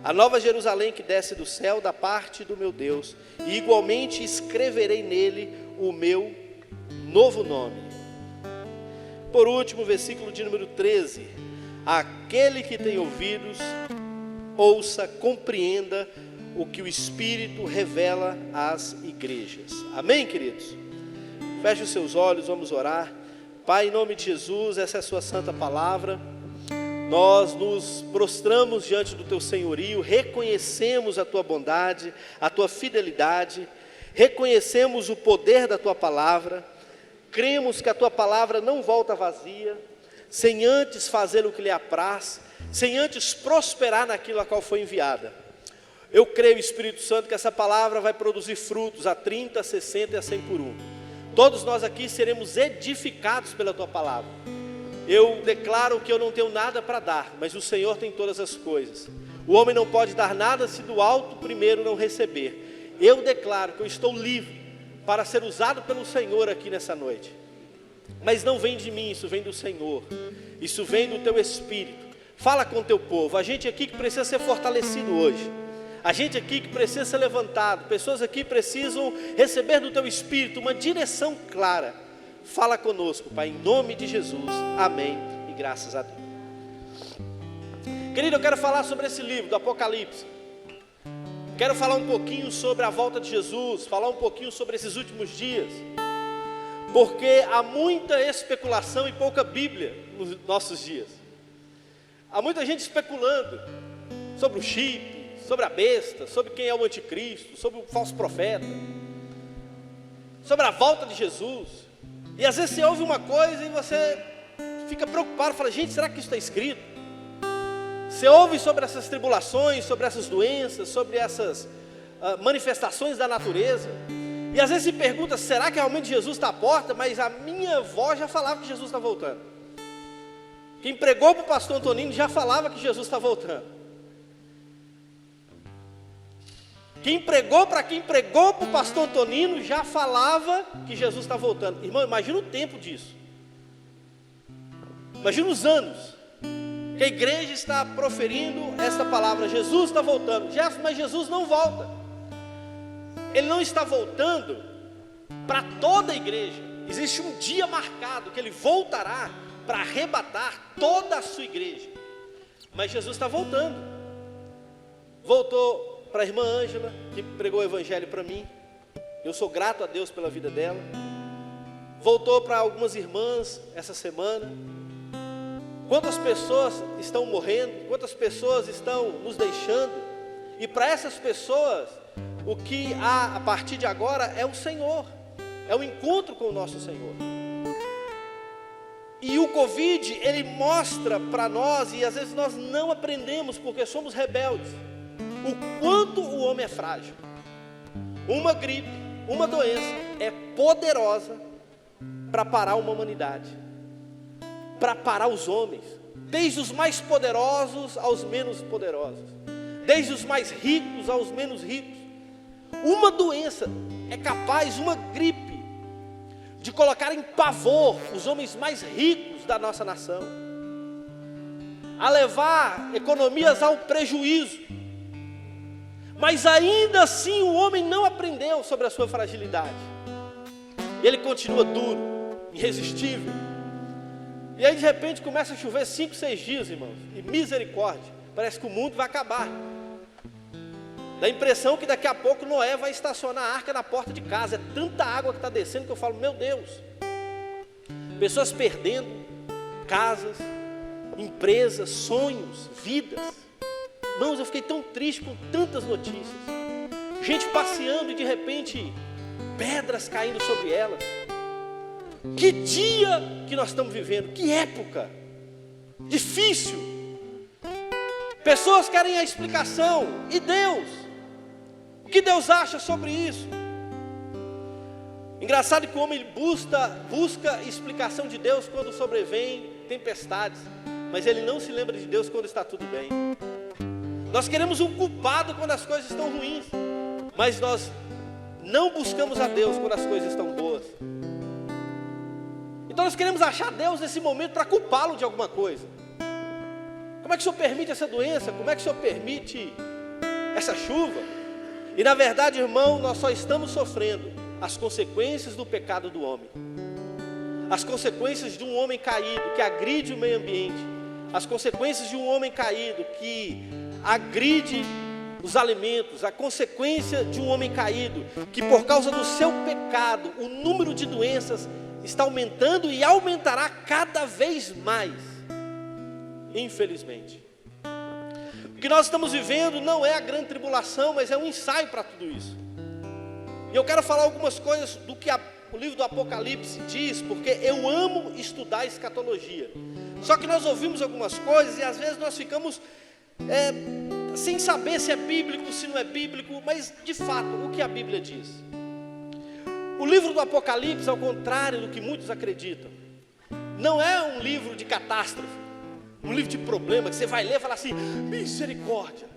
a nova Jerusalém que desce do céu da parte do meu Deus, e igualmente escreverei nele o meu novo nome. Por último, versículo de número 13: aquele que tem ouvidos, ouça, compreenda o que o Espírito revela às igrejas. Amém, queridos? Feche os seus olhos, vamos orar. Pai, em nome de Jesus, essa é a sua santa palavra. Nós nos prostramos diante do teu senhorio, reconhecemos a tua bondade, a tua fidelidade, reconhecemos o poder da tua palavra, cremos que a tua palavra não volta vazia, sem antes fazer o que lhe apraz, sem antes prosperar naquilo a qual foi enviada. Eu creio, Espírito Santo, que essa palavra vai produzir frutos a 30, a 60 e a 100 por 1. Todos nós aqui seremos edificados pela tua palavra. Eu declaro que eu não tenho nada para dar, mas o Senhor tem todas as coisas. O homem não pode dar nada se do alto primeiro não receber. Eu declaro que eu estou livre para ser usado pelo Senhor aqui nessa noite. Mas não vem de mim, isso vem do Senhor. Isso vem do teu Espírito. Fala com o teu povo. A gente aqui que precisa ser fortalecido hoje. A gente aqui que precisa ser levantado, pessoas aqui precisam receber do teu Espírito uma direção clara. Fala conosco, Pai, em nome de Jesus, amém e graças a Deus. Querido, eu quero falar sobre esse livro do Apocalipse. Quero falar um pouquinho sobre a volta de Jesus, falar um pouquinho sobre esses últimos dias, porque há muita especulação e pouca Bíblia nos nossos dias. Há muita gente especulando sobre o chip, sobre a besta, sobre quem é o anticristo, sobre o falso profeta, sobre a volta de Jesus. E às vezes você ouve uma coisa e você fica preocupado, fala: gente, será que isso está escrito? Você ouve sobre essas tribulações, sobre essas doenças, sobre essas manifestações da natureza, e às vezes se pergunta: será que realmente Jesus está à porta? Mas a minha avó já falava que Jesus está voltando. Quem pregou para o pastor Antonino já falava que Jesus está voltando. Quem pregou para o pastor Antonino já falava que Jesus está voltando. Irmão, imagina o tempo disso. Imagina os anos que a igreja está proferindo essa palavra, Jesus está voltando. Mas Jesus não volta. Ele não está voltando para toda a igreja. Existe um dia marcado que Ele voltará para arrebatar toda a sua igreja. Mas Jesus está voltando. Voltou para a irmã Ângela, que pregou o evangelho para mim. Eu sou grato a Deus pela vida dela. Voltou para algumas irmãs essa semana. Quantas pessoas estão morrendo, quantas pessoas estão nos deixando. E para essas pessoas, o que há a partir de agora é o Senhor. É o encontro com o nosso Senhor. E o Covid, ele mostra para nós, e às vezes nós não aprendemos porque somos rebeldes, o quanto o homem é frágil. Uma gripe, uma doença é poderosa para parar uma humanidade, para parar os homens, desde os mais poderosos aos menos poderosos, desde os mais ricos aos menos ricos. Uma doença é capaz, uma gripe, de colocar em pavor os homens mais ricos da nossa nação, a levar economias ao prejuízo. Mas ainda assim o homem não aprendeu sobre a sua fragilidade. Ele continua duro, irresistível. E aí de repente começa a chover 5, 6 dias, irmãos, e misericórdia, parece que o mundo vai acabar. Dá a impressão que daqui a pouco Noé vai estacionar a arca na porta de casa. É tanta água que está descendo que eu falo, meu Deus. Pessoas perdendo casas, empresas, sonhos, vidas. Irmãos, eu fiquei tão triste com tantas notícias. Gente passeando e de repente pedras caindo sobre elas. Que dia que nós estamos vivendo, que época difícil. Pessoas querem a explicação, e Deus? O que Deus acha sobre isso? Engraçado que o homem busca explicação de Deus quando sobrevém tempestades, mas ele não se lembra de Deus quando está tudo bem. Nós queremos um culpado quando as coisas estão ruins, mas nós não buscamos a Deus quando as coisas estão boas. Então nós queremos achar Deus nesse momento para culpá-lo de alguma coisa. Como é que o Senhor permite essa doença? Como é que o Senhor permite essa chuva? E na verdade, irmão, nós só estamos sofrendo as consequências do pecado do homem. As consequências de um homem caído que agride o meio ambiente. As consequências de um homem caído que agride os alimentos. A consequência de um homem caído que por causa do seu pecado, o número de doenças está aumentando e aumentará cada vez mais. Infelizmente. O que nós estamos vivendo não é a grande tribulação, mas é um ensaio para tudo isso. E eu quero falar algumas coisas do que o livro do Apocalipse diz, porque eu amo estudar escatologia. Só que nós ouvimos algumas coisas e às vezes nós ficamos sem saber se é bíblico, se não é bíblico, mas de fato, o que a Bíblia diz? O livro do Apocalipse, ao contrário do que muitos acreditam, não é um livro de catástrofe, um livro de problema, que você vai ler e falar assim, misericórdia,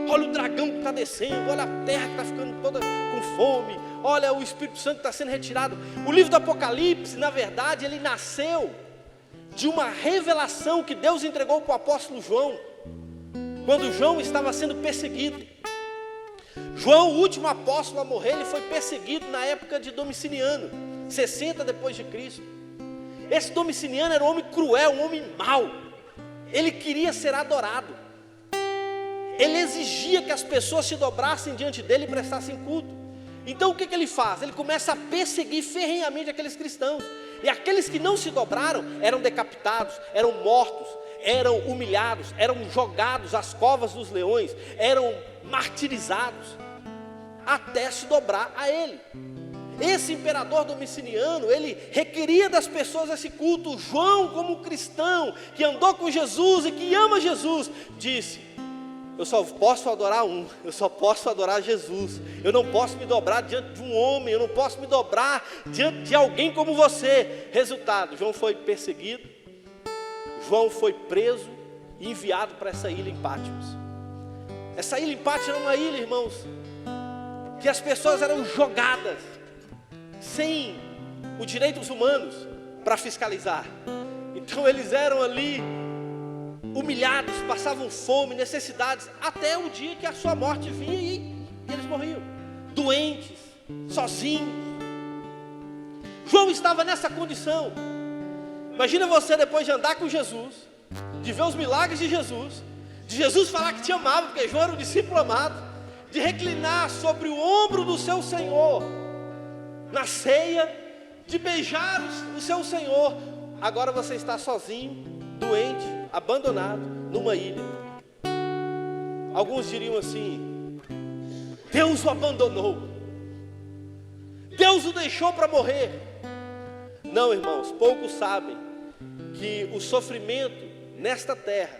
olha o dragão que está descendo, olha a terra que está ficando toda com fome, olha o Espírito Santo que está sendo retirado. O livro do Apocalipse, na verdade, ele nasceu de uma revelação que Deus entregou para o apóstolo João, quando João estava sendo perseguido. João, o último apóstolo a morrer, ele foi perseguido na época de Domiciano, 60 depois de Cristo. Esse Domiciano era um homem cruel, um homem mau. Ele queria ser adorado. Ele exigia que as pessoas se dobrassem diante dele e prestassem culto. Então o que ele faz? Ele começa a perseguir ferrenhamente aqueles cristãos. E aqueles que não se dobraram eram decapitados, eram mortos, eram humilhados, eram jogados às covas dos leões, eram martirizados, até se dobrar a ele. Esse imperador Domiciano, ele requeria das pessoas esse culto. João, como cristão, que andou com Jesus e que ama Jesus, disse, eu só posso adorar um, eu só posso adorar Jesus. Eu não posso me dobrar diante de um homem, eu não posso me dobrar diante de alguém como você. Resultado, João foi perseguido, João foi preso e enviado para essa ilha em Patmos. Essa ilha em Patmos era uma ilha, irmãos, que as pessoas eram jogadas sem os direitos humanos para fiscalizar. Então eles eram ali humilhados, passavam fome, necessidades, até o dia que a sua morte vinha e eles morriam, doentes, sozinhos. João estava nessa condição. Imagina você, depois de andar com Jesus, de ver os milagres de Jesus falar que te amava, porque João era um discípulo amado, de reclinar sobre o ombro do seu Senhor na ceia, de beijar o seu Senhor. Agora você está sozinho, doente, abandonado, numa ilha. Alguns diriam assim: Deus o abandonou, Deus o deixou para morrer. Não, irmãos, poucos sabem que o sofrimento nesta terra,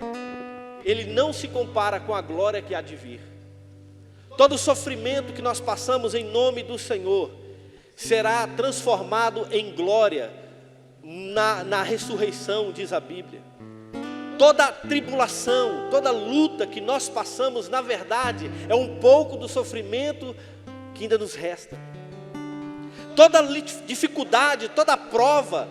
ele não se compara com a glória que há de vir. Todo o sofrimento que nós passamos em nome do Senhor será transformado em glória na ressurreição, diz a Bíblia. Toda tribulação, toda luta que nós passamos, na verdade, é um pouco do sofrimento que ainda nos resta. Toda dificuldade, toda prova,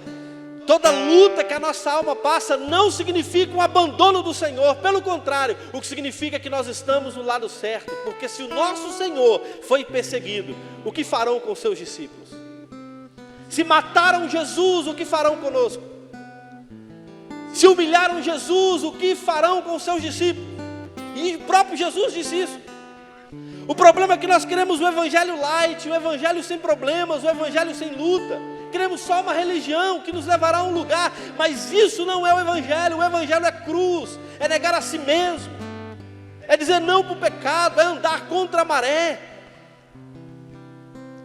toda luta que a nossa alma passa não significa um abandono do Senhor. Pelo contrário, o que significa é que nós estamos no lado certo. Porque se o nosso Senhor foi perseguido, o que farão com seus discípulos? Se mataram Jesus, o que farão conosco? Se humilharam Jesus, o que farão com seus discípulos? E o próprio Jesus disse isso. O problema é que nós queremos o evangelho light, o evangelho sem problemas, o evangelho sem luta. Queremos só uma religião que nos levará a um lugar, mas isso não é o evangelho é cruz, é negar a si mesmo, é dizer não para o pecado, é andar contra a maré.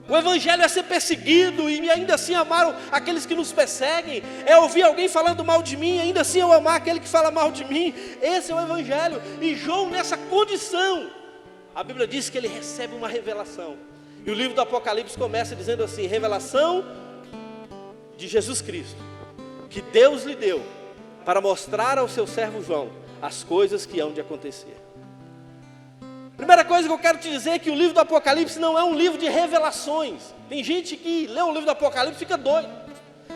O evangelho é ser perseguido e ainda assim amar aqueles que nos perseguem, é ouvir alguém falando mal de mim, ainda assim eu amar aquele que fala mal de mim. Esse é o evangelho. E João, nessa condição, a Bíblia diz que ele recebe uma revelação. E o livro do Apocalipse começa dizendo assim: revelação de Jesus Cristo, que Deus lhe deu para mostrar ao seu servo João as coisas que hão de acontecer. Primeira coisa que eu quero te dizer é que o livro do Apocalipse não é um livro de revelações. Tem gente que lê o livro do Apocalipse e fica doido,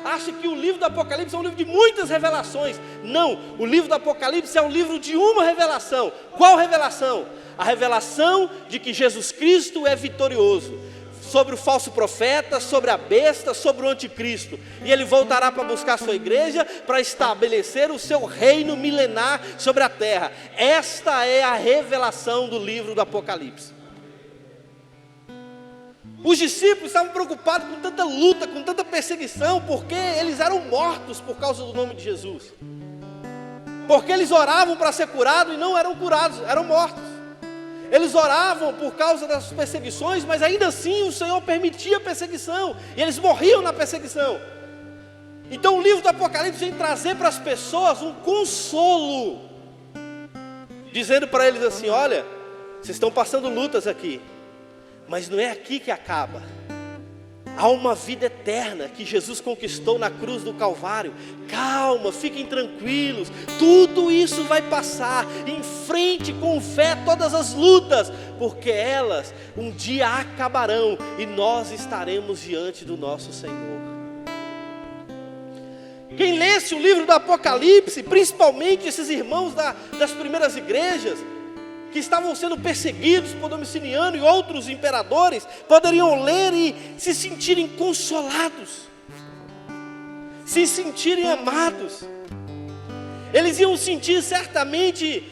acha que o livro do Apocalipse é um livro de muitas revelações. Não, o livro do Apocalipse é um livro de uma revelação. Qual revelação? A revelação de que Jesus Cristo é vitorioso sobre o falso profeta, sobre a besta, sobre o anticristo. E ele voltará para buscar a sua igreja, para estabelecer o seu reino milenar sobre a terra. Esta é a revelação do livro do Apocalipse. Os discípulos estavam preocupados com tanta luta, com tanta perseguição, porque eles eram mortos por causa do nome de Jesus. Porque eles oravam para ser curados e não eram curados, eram mortos. Eles oravam por causa das perseguições, mas ainda assim o Senhor permitia a perseguição, e eles morriam na perseguição. Então o livro do Apocalipse vem trazer para as pessoas um consolo, dizendo para eles assim: olha, vocês estão passando lutas aqui, mas não é aqui que acaba. Há uma vida eterna que Jesus conquistou na cruz do Calvário. Calma, fiquem tranquilos, tudo isso vai passar. Enfrente com fé todas as lutas, porque elas um dia acabarão e nós estaremos diante do nosso Senhor. Quem lesse o livro do Apocalipse, principalmente esses irmãos das primeiras igrejas, que estavam sendo perseguidos por Domiciano e outros imperadores, poderiam ler e se sentirem consolados, se sentirem amados. Eles iam sentir certamente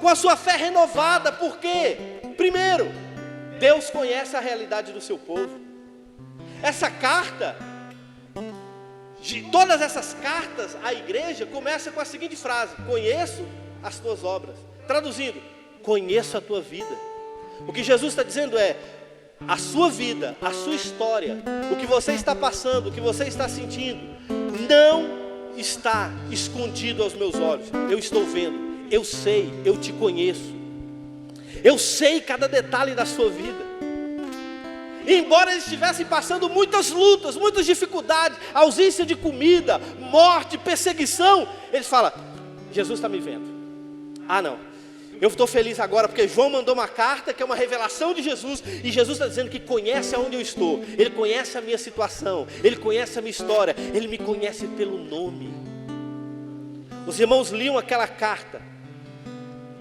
com a sua fé renovada, porque, primeiro, Deus conhece a realidade do seu povo. Essa carta, de todas essas cartas à igreja, começa com a seguinte frase: conheço as tuas obras. Traduzindo, conheço a tua vida. O que Jesus está dizendo é: a sua vida, a sua história, o que você está passando, o que você está sentindo, não está escondido aos meus olhos. Eu estou vendo, eu sei, eu te conheço, eu sei cada detalhe da sua vida. embora eles estivessem passando muitas lutas, muitas dificuldades, ausência de comida, morte, perseguição, eles falam: Jesus está me vendo. Ah não, eu estou feliz agora porque João mandou uma carta que é uma revelação de Jesus, e Jesus está dizendo que conhece aonde eu estou, Ele conhece a minha situação, Ele conhece a minha história, Ele me conhece pelo nome. Os irmãos liam aquela carta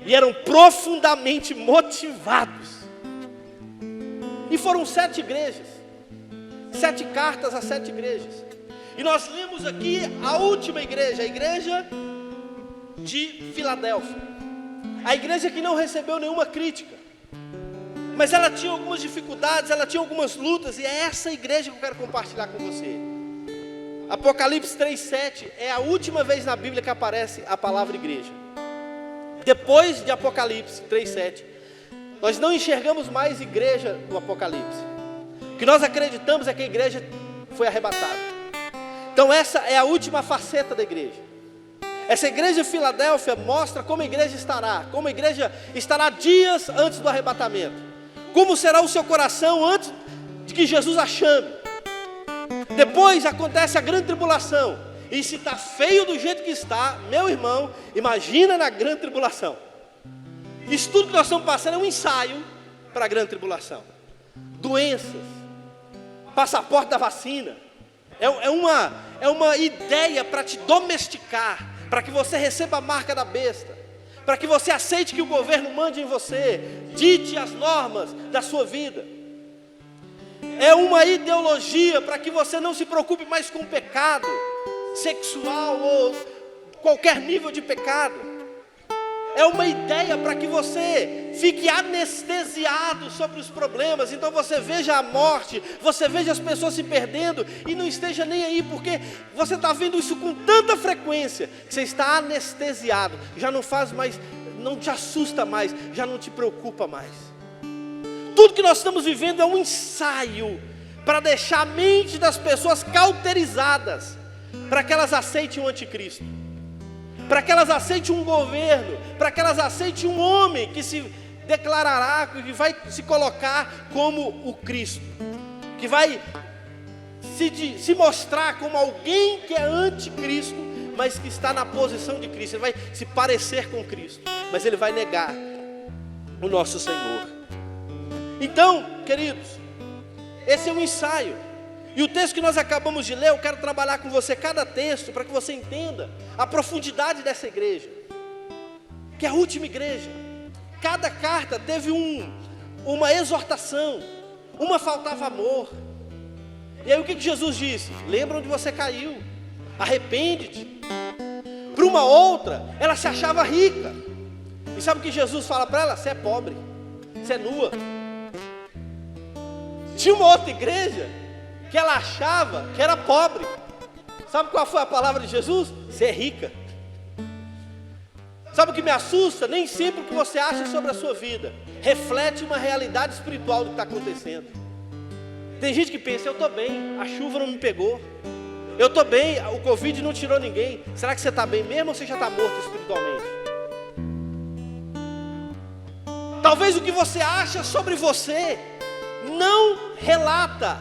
e eram profundamente motivados. E foram 7 igrejas, 7 cartas a 7 igrejas. E nós lemos aqui a última igreja, a igreja de Filadélfia. A igreja que não recebeu nenhuma crítica, mas ela tinha algumas dificuldades, ela tinha algumas lutas, e é essa igreja que eu quero compartilhar com você. Apocalipse 3:7 é a última vez na Bíblia que aparece a palavra igreja. Depois de Apocalipse 3:7, nós não enxergamos mais igreja no Apocalipse. O que nós acreditamos é que a igreja foi arrebatada. Então essa é a última faceta da igreja. Essa igreja de Filadélfia mostra como a igreja estará, como a igreja estará dias antes do arrebatamento, como será o seu coração antes de que Jesus a chame. Depois acontece a grande tribulação, e se está feio do jeito que está, meu irmão, imagina na grande tribulação. Isso tudo que nós estamos passando é um ensaio para a grande tribulação. Doenças, passaporte da vacina, é uma ideia para te domesticar, para que você receba a marca da besta, para que você aceite que o governo mande em você, dite as normas da sua vida. É uma ideologia para que você não se preocupe mais com o pecado sexual ou qualquer nível de pecado. É uma ideia para que você fique anestesiado sobre os problemas. Então você veja a morte, você veja as pessoas se perdendo e não esteja nem aí, porque você está vendo isso com tanta frequência que você está anestesiado. Já não faz mais, não te assusta mais, já não te preocupa mais. Tudo que nós estamos vivendo é um ensaio para deixar a mente das pessoas cauterizadas, para que elas aceitem o anticristo, para que elas aceitem um governo, para que elas aceitem um homem que se declarará, que vai se colocar como o Cristo, que vai se mostrar como alguém que é anticristo, mas que está na posição de Cristo. Ele vai se parecer com Cristo, mas ele vai negar o nosso Senhor. Então, queridos, esse é um ensaio. E o texto que nós acabamos de ler, eu quero trabalhar com você cada texto, para que você entenda a profundidade dessa igreja, que é a última igreja. Cada carta teve uma exortação, uma faltava amor. E aí o que Jesus disse? Lembra onde você caiu, arrepende-te. Para uma outra, ela se achava rica. E sabe o que Jesus fala para ela? Você é pobre, você é nua. Tinha uma outra igreja que ela achava que era pobre. Sabe qual foi a palavra de Jesus? Você é rica. Sabe o que me assusta? Nem sempre o que você acha sobre a sua vida reflete uma realidade espiritual do que está acontecendo. Tem gente que pensa: eu estou bem, a chuva não me pegou, eu estou bem, o Covid não tirou ninguém. Será que você está bem mesmo ou você já está morto espiritualmente? Talvez o que você acha sobre você não relata,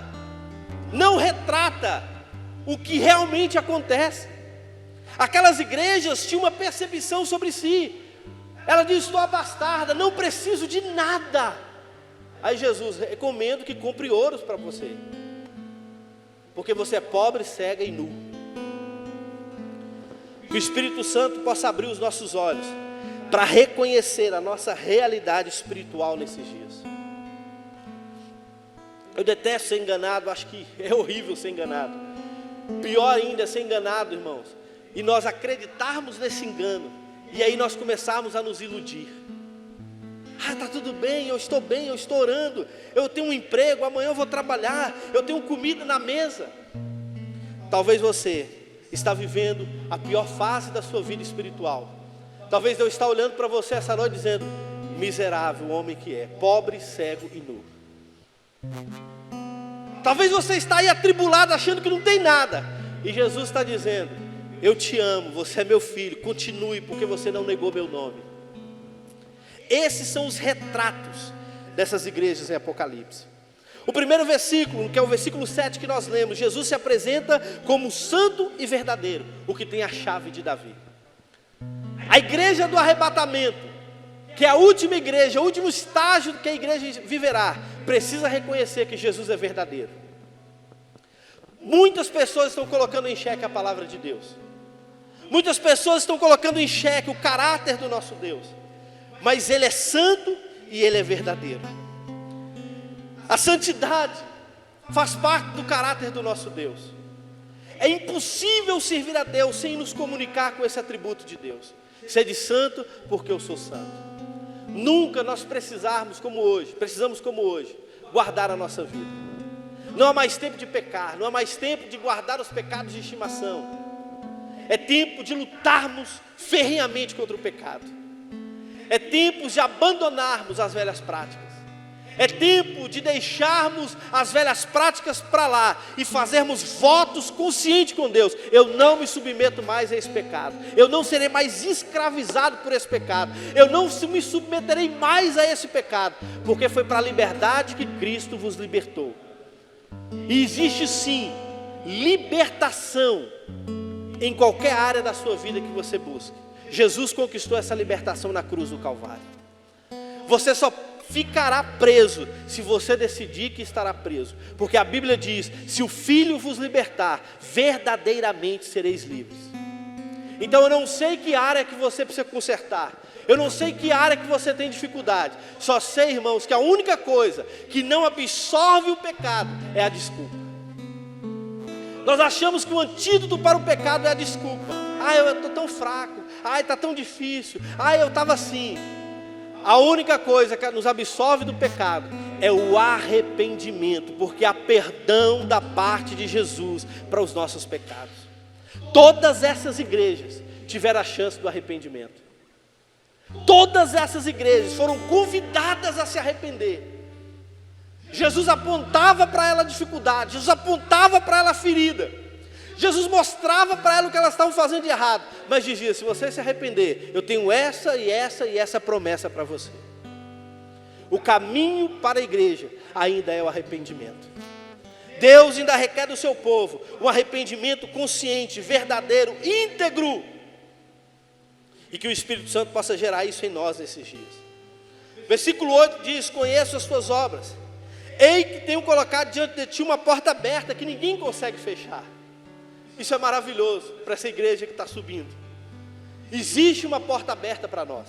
não retrata o que realmente acontece. Aquelas igrejas tinham uma percepção sobre si. Ela diz: estou abastada, não preciso de nada. Aí Jesus: recomendo que compre ouros para você, porque você é pobre, cega e nu. Que o Espírito Santo possa abrir os nossos olhos para reconhecer a nossa realidade espiritual nesses dias. Eu detesto ser enganado, acho que é horrível ser enganado. Pior ainda é ser enganado, irmãos, e nós acreditarmos nesse engano, e aí nós começarmos a nos iludir. Está tudo bem, eu estou orando, eu tenho um emprego, amanhã eu vou trabalhar, eu tenho comida na mesa. Talvez você está vivendo a pior fase da sua vida espiritual. Talvez Deus está olhando para você essa noite dizendo: miserável homem que é, pobre, cego e nu. Talvez você está aí atribulado, achando que não tem nada, e Jesus está dizendo: eu te amo, você é meu filho, continue, porque você não negou meu nome. Esses são os retratos dessas igrejas em Apocalipse. O primeiro versículo, que é o versículo 7 que nós lemos, Jesus se apresenta como santo e verdadeiro, o que tem a chave de Davi. A igreja do arrebatamento, que é a última igreja, o último estágio que a igreja viverá, precisa reconhecer que Jesus é verdadeiro. Muitas pessoas estão colocando em xeque a palavra de Deus. Muitas pessoas estão colocando em xeque o caráter do nosso Deus. Mas Ele é santo e Ele é verdadeiro. A santidade faz parte do caráter do nosso Deus. É impossível servir a Deus sem nos comunicar com esse atributo de Deus. Sede santo, porque eu sou santo. Nunca nós precisamos como hoje, guardar a nossa vida. Não há mais tempo de pecar, não há mais tempo de guardar os pecados de estimação. É tempo de lutarmos ferrenhamente contra o pecado. É tempo de abandonarmos as velhas práticas. É tempo de deixarmos as velhas práticas para lá e fazermos votos conscientes com Deus. Eu não me submeto mais a esse pecado. Eu não serei mais escravizado por esse pecado. Eu não me submeterei mais a esse pecado, porque foi para a liberdade que Cristo vos libertou. E existe sim libertação em qualquer área da sua vida que você busque. Jesus conquistou essa libertação na cruz do Calvário. Você só ficará preso se você decidir que estará preso, porque a Bíblia diz: se o Filho vos libertar, verdadeiramente sereis livres. Então eu não sei que área que você precisa consertar, eu não sei que área que você tem dificuldade, só sei, irmãos, que a única coisa que não absorve o pecado é a desculpa. Nós achamos que o antídoto para o pecado é a desculpa. Eu estou tão fraco, está tão difícil, eu estava assim. A única coisa que nos absolve do pecado é o arrependimento, porque há perdão da parte de Jesus para os nossos pecados. Todas essas igrejas tiveram a chance do arrependimento. Todas essas igrejas foram convidadas a se arrepender. Jesus apontava para ela a dificuldade, Jesus apontava para ela a ferida, Jesus mostrava para ela o que elas estavam fazendo de errado, mas dizia: se você se arrepender, eu tenho essa e essa e essa promessa para você. O caminho para a igreja ainda é o arrependimento. Deus ainda requer do seu povo um arrependimento consciente, verdadeiro, íntegro, e que o Espírito Santo possa gerar isso em nós nesses dias. Versículo 8 diz: conheço as tuas obras, ei que tenho colocado diante de ti uma porta aberta que ninguém consegue fechar. Isso é maravilhoso para essa igreja que está subindo. Existe uma porta aberta para nós.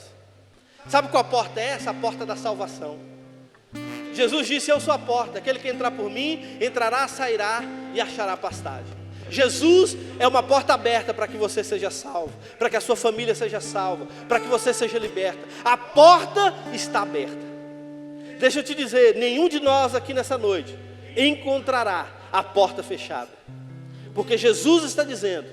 Sabe qual porta é essa? A porta da salvação. Jesus disse: eu sou a porta, aquele que entrar por mim, entrará, sairá e achará pastagem. Jesus é uma porta aberta para que você seja salvo, para que a sua família seja salva, para que você seja liberta. A porta está aberta. Deixa eu te dizer, nenhum de nós aqui nessa noite encontrará a porta fechada, porque Jesus está dizendo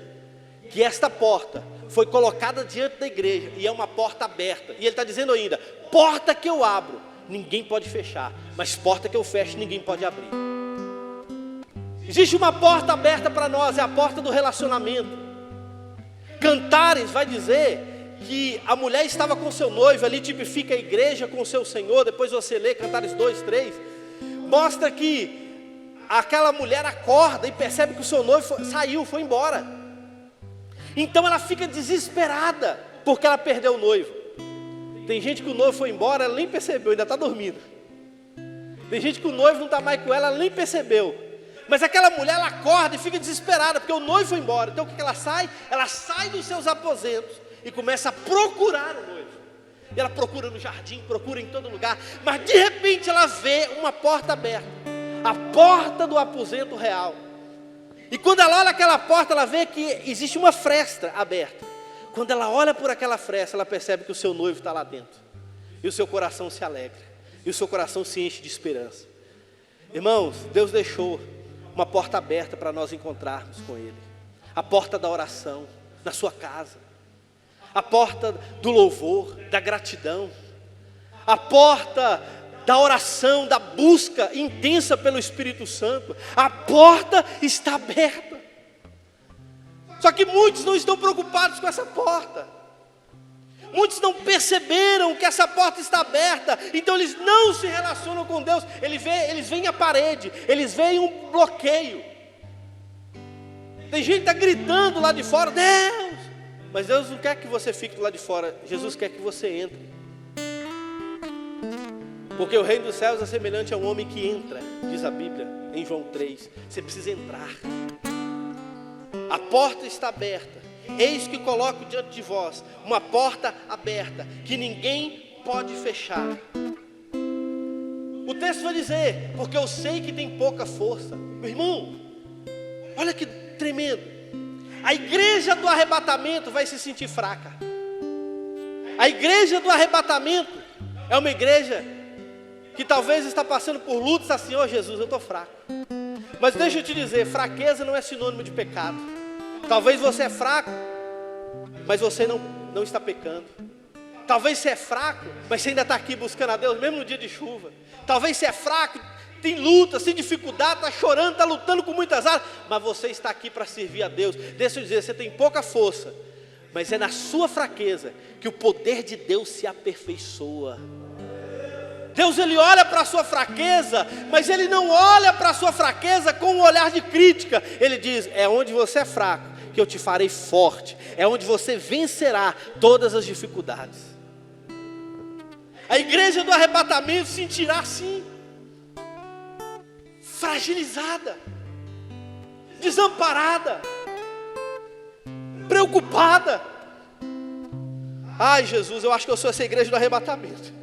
que esta porta foi colocada diante da igreja e é uma porta aberta. E Ele está dizendo ainda: porta que eu abro, ninguém pode fechar, mas porta que eu fecho, ninguém pode abrir. Existe uma porta aberta para nós, é a porta do relacionamento. Cantares vai dizer que a mulher estava com seu noivo, ali tipifica a igreja com o seu Senhor. Depois você lê Cantares 2, 3, mostra que aquela mulher acorda e percebe que o seu noivo foi embora. Então ela fica desesperada, porque ela perdeu o noivo. Tem gente que o noivo foi embora, ela nem percebeu, ainda está dormindo. Tem gente que o noivo não está mais com ela, ela nem percebeu. Mas aquela mulher, ela acorda e fica desesperada, porque o noivo foi embora. Então o que ela sai? Ela sai dos seus aposentos e começa a procurar o noivo. E ela procura no jardim, procura em todo lugar, mas de repente ela vê uma porta aberta, a porta do aposento real. E quando ela olha aquela porta, ela vê que existe uma fresta aberta. Quando ela olha por aquela fresta, ela percebe que o seu noivo está lá dentro. E o seu coração se alegra, e o seu coração se enche de esperança. Irmãos, Deus deixou uma porta aberta para nós encontrarmos com Ele. A porta da oração, na sua casa. A porta do louvor, da gratidão. A porta da oração, da busca intensa pelo Espírito Santo. A porta está aberta. Só que muitos não estão preocupados com essa porta. Muitos não perceberam que essa porta está aberta, então eles não se relacionam com Deus. Eles veem a parede, eles veem um bloqueio. Tem gente que está gritando lá de fora, Deus! Mas Deus não quer que você fique lá de fora, Jesus quer que você entre. Porque o reino dos céus é semelhante a um homem que entra, diz a Bíblia em João 3. Você precisa entrar. A porta está aberta. Eis que coloco diante de vós uma porta aberta, que ninguém pode fechar. O texto vai dizer, porque eu sei que tem pouca força. Meu irmão, olha que tremendo. A igreja do arrebatamento vai se sentir fraca. A igreja do arrebatamento é uma igreja que talvez está passando por lutas assim, ó Jesus, eu estou fraco. Mas deixa eu te dizer, fraqueza não é sinônimo de pecado. Talvez você é fraco, mas você não está pecando. Talvez você é fraco, mas você ainda está aqui buscando a Deus, mesmo no dia de chuva. Talvez você é fraco, tem luta, tem dificuldade, está chorando, está lutando com muitas áreas, mas você está aqui para servir a Deus. Deixa eu dizer, você tem pouca força, mas é na sua fraqueza que o poder de Deus se aperfeiçoa. Deus, Ele olha para a sua fraqueza, mas Ele não olha para a sua fraqueza com um olhar de crítica. Ele diz, é onde você é fraco que eu te farei forte, é onde você vencerá todas as dificuldades. A igreja do arrebatamento se sentirá assim, fragilizada, desamparada, preocupada. Ai Jesus, eu acho que eu sou essa igreja do arrebatamento.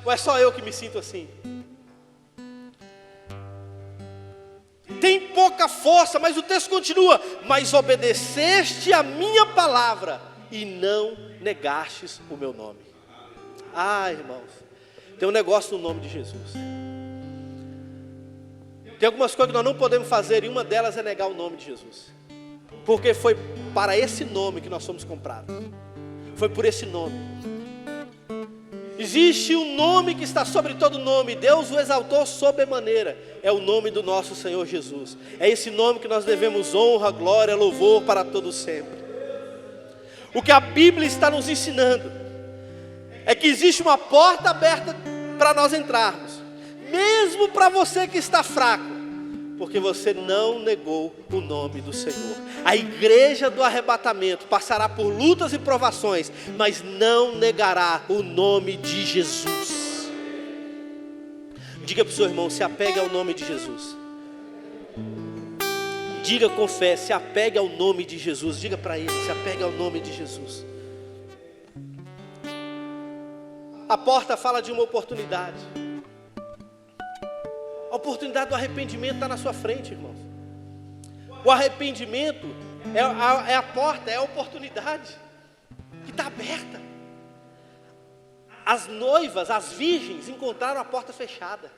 Ou é só eu que me sinto assim? Tem pouca força, mas o texto continua, mas obedeceste a minha palavra e não negastes o meu nome. Ah, irmãos, tem um negócio no nome de Jesus. Tem algumas coisas que nós não podemos fazer, e uma delas é negar o nome de Jesus. Porque foi para esse nome que nós somos comprados. Foi por esse nome. Existe um nome que está sobre todo nome, Deus o exaltou sobremaneira, é o nome do nosso Senhor Jesus. É esse nome que nós devemos honra, glória, louvor para todo sempre. O que a Bíblia está nos ensinando é que existe uma porta aberta para nós entrarmos, mesmo para você que está fraco, porque você não negou o nome do Senhor. A igreja do arrebatamento passará por lutas e provações, mas não negará o nome de Jesus. Diga para o seu irmão, se apegue ao nome de Jesus. Diga com fé, se apegue ao nome de Jesus. Diga para ele, se apegue ao nome de Jesus. A porta fala de uma oportunidade. A oportunidade do arrependimento está na sua frente, irmãos. O arrependimento é a porta, é a oportunidade que está aberta. As noivas, as virgens, encontraram a porta fechada.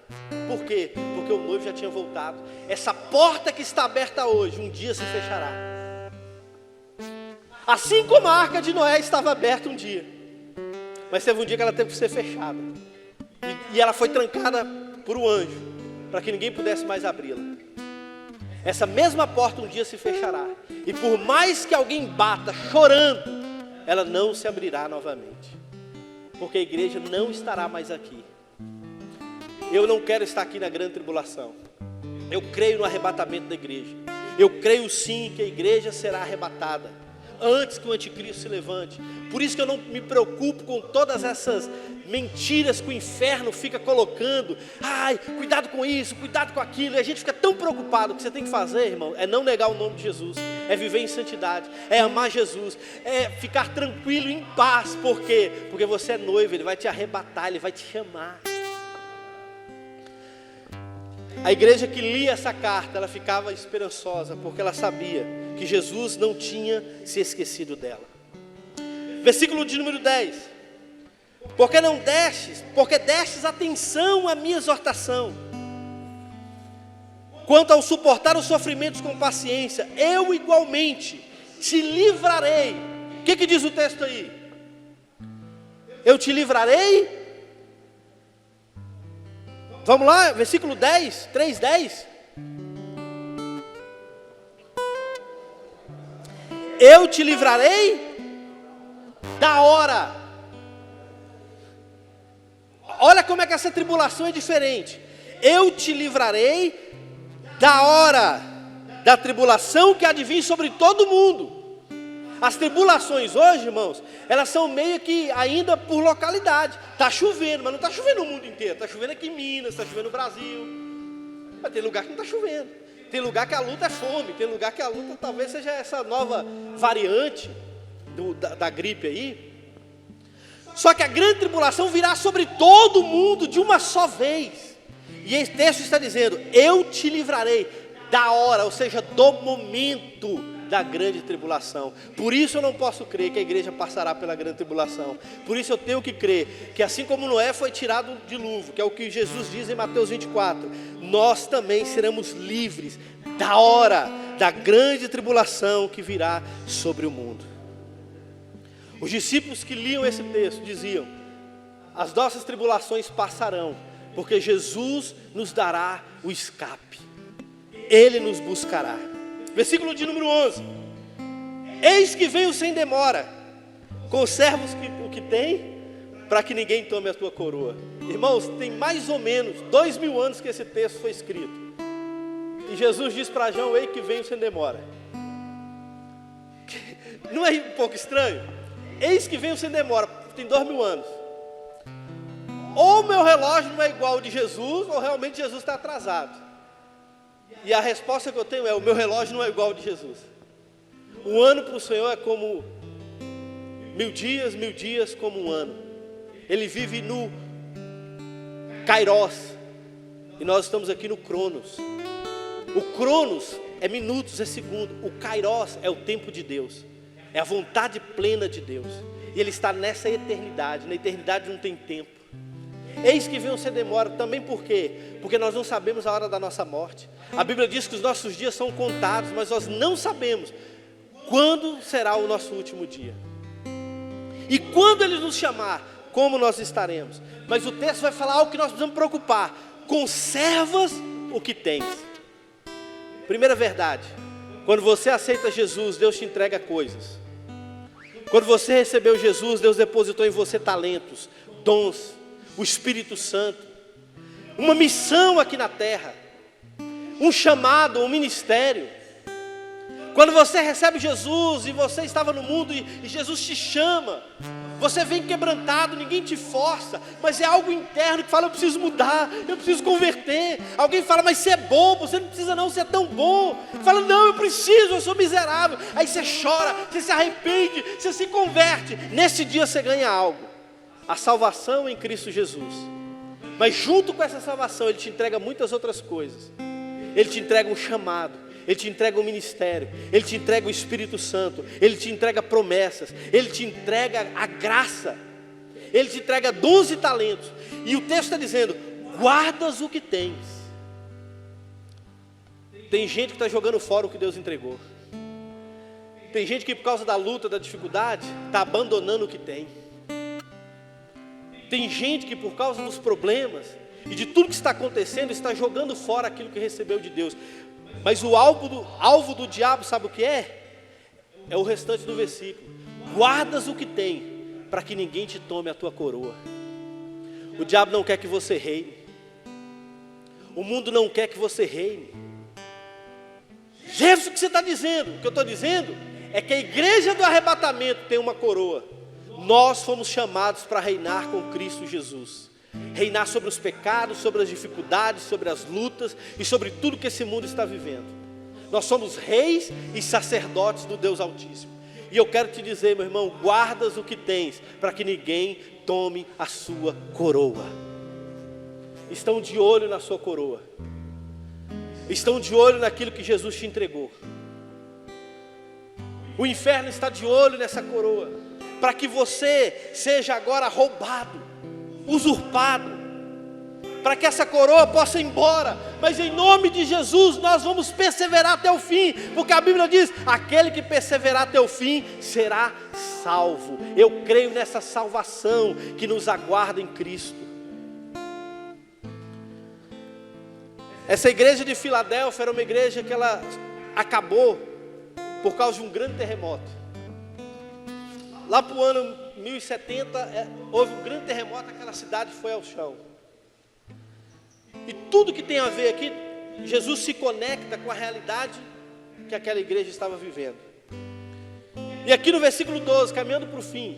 Por quê? Porque o noivo já tinha voltado. Essa porta que está aberta hoje, um dia se fechará. Assim como a arca de Noé estava aberta um dia, mas teve um dia que ela teve que ser fechada. E ela foi trancada por um anjo, para que ninguém pudesse mais abri-la. Essa mesma porta um dia se fechará, e por mais que alguém bata chorando, ela não se abrirá novamente, porque a igreja não estará mais aqui. Eu não quero estar aqui na grande tribulação. Eu creio no arrebatamento da igreja. Eu creio sim que a igreja será arrebatada antes que o anticristo se levante. Por isso que eu não me preocupo com todas essas mentiras que o inferno fica colocando. Ai, cuidado com isso, cuidado com aquilo. E a gente fica tão preocupado. O que você tem que fazer, irmão, é não negar o nome de Jesus, é viver em santidade, é amar Jesus, é ficar tranquilo, em paz. Por quê? Porque você é noivo, Ele vai te arrebatar, Ele vai te chamar. A igreja que lia essa carta, ela ficava esperançosa, porque ela sabia que Jesus não tinha se esquecido dela. Versículo de número 10. Porque destes atenção à minha exortação, quanto ao suportar os sofrimentos com paciência, eu igualmente te livrarei. O que diz o texto aí? Eu te livrarei. Vamos lá, versículo 10, 3:10. Eu te livrarei da hora. Olha como é que essa tribulação é diferente. Eu te livrarei da hora da tribulação que há de vir sobre todo mundo. As tribulações hoje, irmãos, elas são meio que ainda por localidade. Está chovendo, mas não está chovendo no mundo inteiro. Está chovendo aqui em Minas, está chovendo no Brasil. Mas tem lugar que não está chovendo. Tem lugar que a luta é fome. Tem lugar que a luta talvez seja essa nova variante da gripe aí. Só que a grande tribulação virá sobre todo mundo de uma só vez. E esse texto está dizendo: eu te livrarei da hora, ou seja, do momento da grande tribulação. Por isso eu não posso crer que a igreja passará pela grande tribulação. Por isso eu tenho que crer que assim como Noé foi tirado do dilúvio, que é o que Jesus diz em Mateus 24, nós também seremos livres da hora da grande tribulação que virá sobre o mundo. Os discípulos que liam esse texto diziam: as nossas tribulações passarão, porque Jesus nos dará o escape. Ele nos buscará. Versículo de número 11. Eis que venho sem demora, conserva o que tem, para que ninguém tome a tua coroa. Irmãos, tem mais ou menos 2000 anos que esse texto foi escrito. E Jesus diz para João: eis que venho sem demora. Não é um pouco estranho? Eis que venho sem demora, tem 2000 anos. Ou o meu relógio não é igual ao de Jesus, ou realmente Jesus está atrasado. E a resposta que eu tenho é: o meu relógio não é igual ao de Jesus. Um ano para o Senhor é como 1000 dias como um ano. Ele vive no Kairos, e nós estamos aqui no Cronos. O Cronos é minutos, é segundo. O Kairos é o tempo de Deus, é a vontade plena de Deus. E Ele está nessa eternidade. Na eternidade não tem tempo. Eis que venho sem demora. Também por quê? Porque nós não sabemos a hora da nossa morte. A Bíblia diz que os nossos dias são contados, mas nós não sabemos quando será o nosso último dia. E quando Ele nos chamar, como nós estaremos. Mas o texto vai falar algo que nós precisamos preocupar: conservas o que tens. Primeira verdade: quando você aceita Jesus, Deus te entrega coisas. Quando você recebeu Jesus, Deus depositou em você talentos, dons, o Espírito Santo, uma missão aqui na terra, um chamado, um ministério. Quando você recebe Jesus e você estava no mundo e Jesus te chama, você vem quebrantado, ninguém te força, mas é algo interno que fala: eu preciso mudar, eu preciso converter. Alguém fala: mas você é bobo, você não precisa não, você é tão bom. Fala: não, eu preciso, eu sou miserável. Aí você chora, você se arrepende, você se converte. Nesse dia você ganha algo: a salvação em Cristo Jesus. Mas junto com essa salvação Ele te entrega muitas outras coisas. Ele te entrega um chamado, Ele te entrega um ministério, Ele te entrega o Espírito Santo, Ele te entrega promessas, Ele te entrega a graça, Ele te entrega dons e talentos. E o texto está dizendo: guardas o que tens. Tem gente que está jogando fora o que Deus entregou. Tem gente que por causa da luta, da dificuldade, está abandonando o que tem. Tem gente que por causa dos problemas e de tudo que está acontecendo, está jogando fora aquilo que recebeu de Deus. Mas o alvo do diabo, sabe o que é? É o restante do versículo: guardas o que tem, para que ninguém te tome a tua coroa. O diabo não quer que você reine. O mundo não quer que você reine. Jesus, o que você está dizendo? O que eu estou dizendo é que a igreja do arrebatamento tem uma coroa. Nós fomos chamados para reinar com Cristo Jesus. Reinar sobre os pecados, sobre as dificuldades, sobre as lutas e sobre tudo que esse mundo está vivendo. Nós somos reis e sacerdotes do Deus Altíssimo. E eu quero te dizer, meu irmão: guardas o que tens, para que ninguém tome a sua coroa. Estão de olho na sua coroa. Estão de olho naquilo que Jesus te entregou. O inferno está de olho nessa coroa, para que você seja agora roubado, usurpado, para que essa coroa possa ir embora. Mas em nome de Jesus nós vamos perseverar até o fim, porque a Bíblia diz: aquele que perseverar até o fim será salvo. Eu creio nessa salvação que nos aguarda em Cristo. Essa igreja de Filadélfia era uma igreja que ela acabou por causa de um grande terremoto. lá para o ano 1070, houve um grande terremoto, aquela cidade foi ao chão. E tudo que tem a ver aqui, Jesus se conecta com a realidade que aquela igreja estava vivendo. E aqui no versículo 12, caminhando para o fim: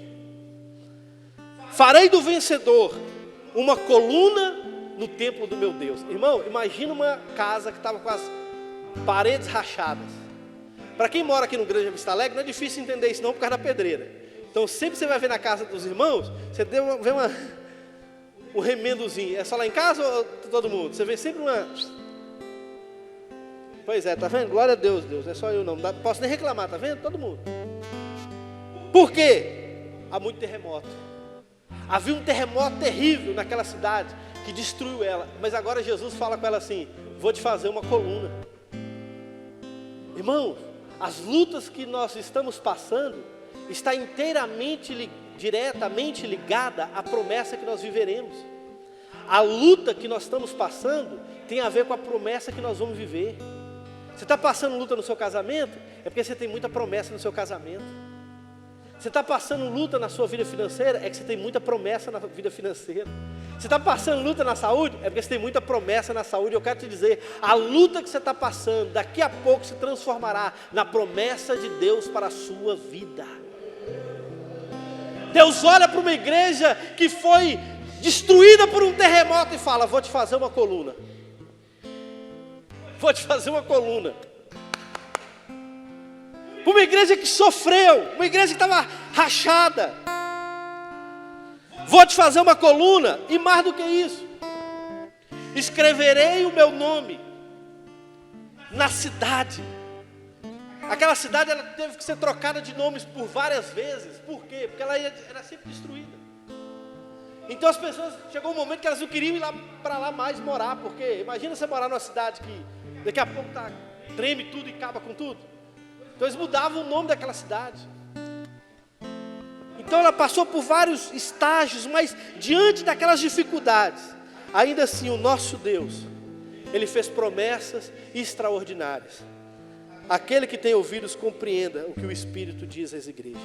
farei do vencedor uma coluna no templo do meu Deus. Irmão, imagina uma casa que estava com as paredes rachadas. Para quem mora aqui no Grande Vista Alegre, não é difícil entender isso não, por causa da pedreira. Então sempre você vai ver na casa dos irmãos, você vê um remendozinho. É só lá em casa ou todo mundo? Você vê sempre uma... Pois é, tá vendo? Glória a Deus, Deus, não é só eu não posso nem reclamar, tá vendo? Todo mundo. Por quê? Há muito terremoto. Havia um terremoto terrível naquela cidade que destruiu ela. Mas agora Jesus fala com ela assim: vou te fazer uma coluna. Irmãos, as lutas que nós estamos passando está inteiramente, diretamente ligada à promessa que nós viveremos. A luta que nós estamos passando tem a ver com a promessa que nós vamos viver. Você está passando luta no seu casamento? É porque você tem muita promessa no seu casamento. Você está passando luta na sua vida financeira? É que você tem muita promessa na vida financeira. Você está passando luta na saúde? É porque você tem muita promessa na saúde. Eu quero te dizer, a luta que você está passando, daqui a pouco se transformará na promessa de Deus para a sua vida. Deus olha para uma igreja que foi destruída por um terremoto e fala: vou te fazer uma coluna. Vou te fazer uma coluna. Uma igreja que sofreu, uma igreja que estava rachada. Vou te fazer uma coluna, e mais do que isso, escreverei o meu nome na cidade. Aquela cidade, ela teve que ser trocada de nomes por várias vezes. Por quê? Porque ela era sempre destruída. Então as pessoas, chegou um momento que elas não queriam ir lá para lá mais morar. Porque imagina você morar numa cidade que daqui a pouco treme tudo e acaba com tudo. Então eles mudavam o nome daquela cidade. Então ela passou por vários estágios, mas diante daquelas dificuldades, ainda assim o nosso Deus, Ele fez promessas extraordinárias. Aquele que tem ouvidos compreenda o que o Espírito diz às igrejas.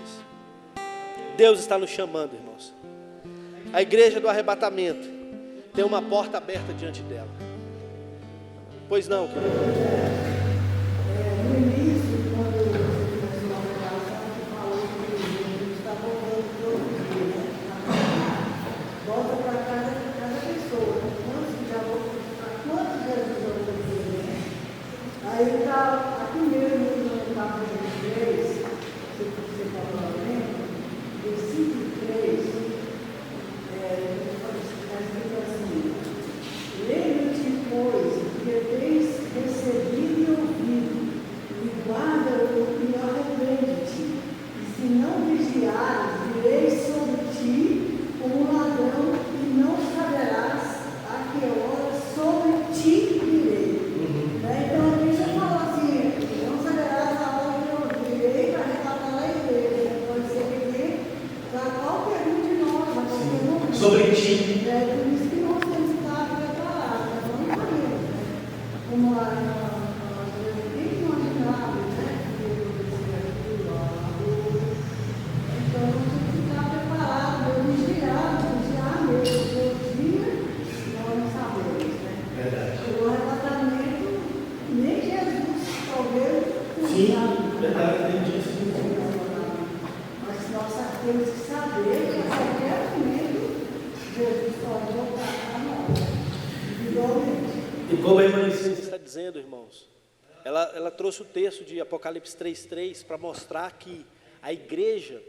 Deus está nos chamando, irmãos. A igreja do arrebatamento tem uma porta aberta diante dela. Pois não, querido? Aí está aqui mesmo no capítulo 3, que você está falando, versículo 3, está escrito assim: lembra-te, pois, que tens recebido e ouvido, e guarda-o e arrepende-te. E se não vigiares, virei sobre ti como um ladrão, e não saberás a que hora sobre ti virei. Então, sobre ti. É por isso que nós temos que estar preparados, nós não sabemos, né? Como a gente imaginava, né? Então nós temos que estar preparados, vigiar mesmo, todo dia nós não sabemos, né? Verdade. O arrebatamento, nem Jesus talvez. Sim, verdade, tem disso. Mas nós temos que saber que a qualquer momento Jesus pode voltar a nós, individualmente. E como a irmã Licínia está dizendo, irmãos, ela trouxe o texto de Apocalipse 3:3 para mostrar que a igreja,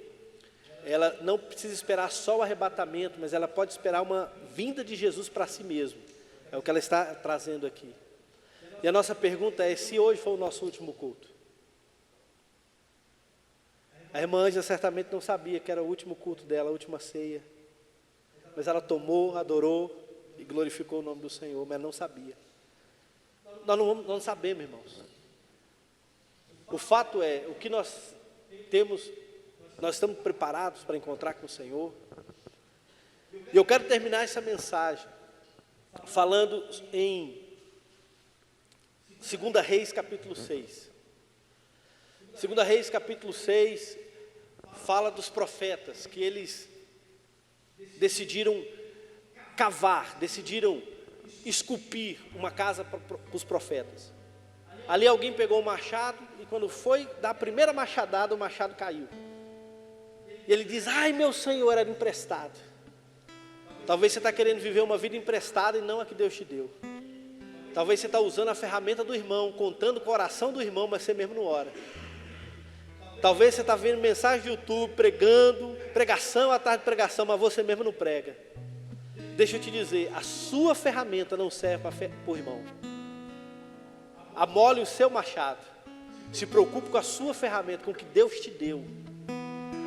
ela não precisa esperar só o arrebatamento, mas ela pode esperar uma vinda de Jesus para si mesmo. É o que ela está trazendo aqui. E a nossa pergunta é: se hoje for o nosso último culto? A irmã Ângela certamente não sabia que era o último culto dela, a última ceia. Mas ela tomou, adorou e glorificou o nome do Senhor, mas ela não sabia. Nós não sabemos, irmãos. O fato é, o que nós temos, nós estamos preparados para encontrar com o Senhor. E eu quero terminar essa mensagem falando em 2 Reis capítulo 6. 2 Reis capítulo 6 fala dos profetas, que eles decidiram cavar, decidiram esculpir uma casa para os profetas. Ali alguém pegou o machado e quando foi dar a primeira machadada, o machado caiu. E ele diz: ai, meu Senhor, era emprestado. Talvez você está querendo viver uma vida emprestada e não a que Deus te deu. Talvez você está usando a ferramenta do irmão, contando com a oração do irmão, mas você mesmo não ora. Talvez você está vendo mensagem de YouTube, pregando, pregação atrás de pregação, mas você mesmo não prega. Deixa eu te dizer, a sua ferramenta não serve para o irmão. Amole o seu machado. Se preocupe com a sua ferramenta, com o que Deus te deu.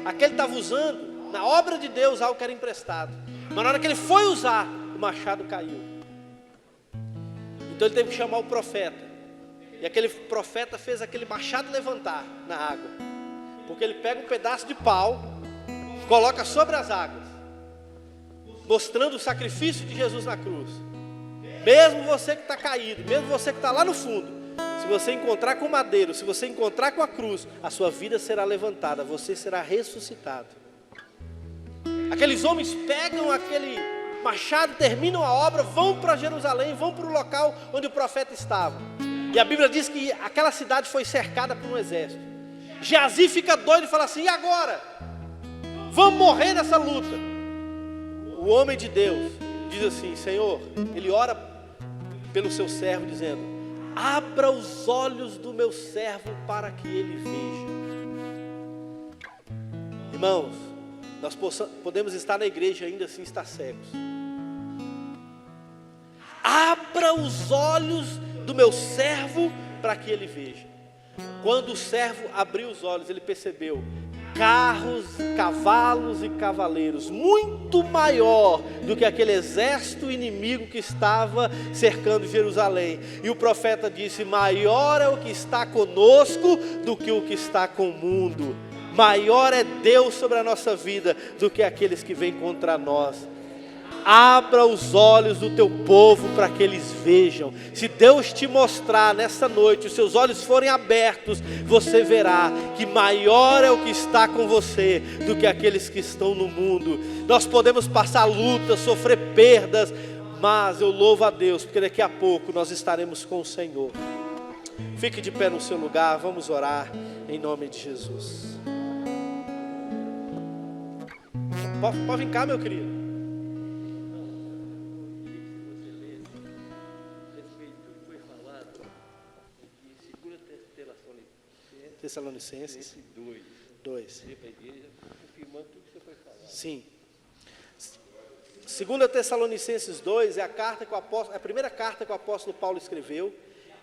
Aquele estava usando, na obra de Deus, algo que era emprestado. Mas na hora que ele foi usar, o machado caiu. Então ele teve que chamar o profeta. E aquele profeta fez aquele machado levantar na água. Porque ele pega um pedaço de pau, coloca sobre as águas, mostrando o sacrifício de Jesus na cruz. Mesmo você que está caído, mesmo você que está lá no fundo, se você encontrar com o madeiro, se você encontrar com a cruz, a sua vida será levantada, você será ressuscitado. Aqueles homens pegam aquele machado, terminam a obra, vão para Jerusalém, vão para o local onde o profeta estava. E a Bíblia diz que aquela cidade foi cercada por um exército. Geazi fica doido e fala assim: e agora? Vamos morrer nessa luta. O homem de Deus diz assim: Senhor, ele ora pelo seu servo dizendo: abra os olhos do meu servo para que ele veja. Irmãos, nós podemos estar na igreja e ainda assim estar cegos. Abra os olhos do meu servo para que ele veja. Quando o servo abriu os olhos, ele percebeu carros, cavalos e cavaleiros, muito maior do que aquele exército inimigo que estava cercando Jerusalém. E o profeta disse: maior é o que está conosco do que o que está com o mundo. Maior é Deus sobre a nossa vida do que aqueles que vêm contra nós. Abra os olhos do teu povo para que eles vejam. Se Deus te mostrar nessa noite, os seus olhos forem abertos, você verá que maior é o que está com você do que aqueles que estão no mundo. Nós podemos passar lutas, sofrer perdas, mas eu louvo a Deus, porque daqui a pouco nós estaremos com o Senhor. Fique de pé no seu lugar, vamos orar em nome de Jesus. Pode vir cá, meu querido. Tessalonicenses 2. Sim. 2 Tessalonicenses 2 é a carta que o apóstolo, é a primeira carta que o apóstolo Paulo escreveu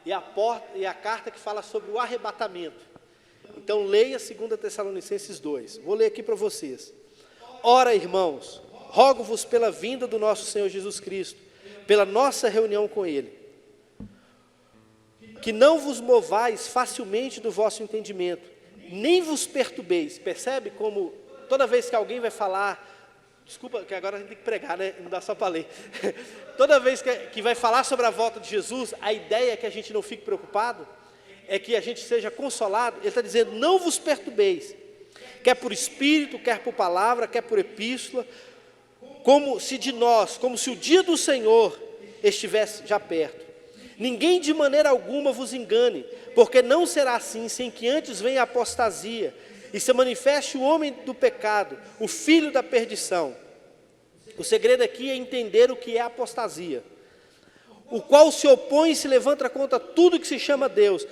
e a carta que fala sobre o arrebatamento. Então leia 2 Tessalonicenses 2. Vou ler aqui para vocês. Ora, irmãos, rogo-vos pela vinda do nosso Senhor Jesus Cristo, pela nossa reunião com Ele, que não vos movais facilmente do vosso entendimento, nem vos perturbeis. Percebe como toda vez que alguém vai falar, desculpa que agora a gente tem que pregar, né? Não dá só para ler. Toda vez que vai falar sobre a volta de Jesus, a ideia é que a gente não fique preocupado, é que a gente seja consolado. Ele está dizendo: não vos perturbeis, quer por espírito, quer por palavra, quer por epístola, como se o dia do Senhor estivesse já perto. Ninguém de maneira alguma vos engane, porque não será assim, sem que antes venha a apostasia, e se manifeste o homem do pecado, o filho da perdição. O segredo aqui é entender o que é apostasia, o qual se opõe e se levanta contra tudo que se chama Deus,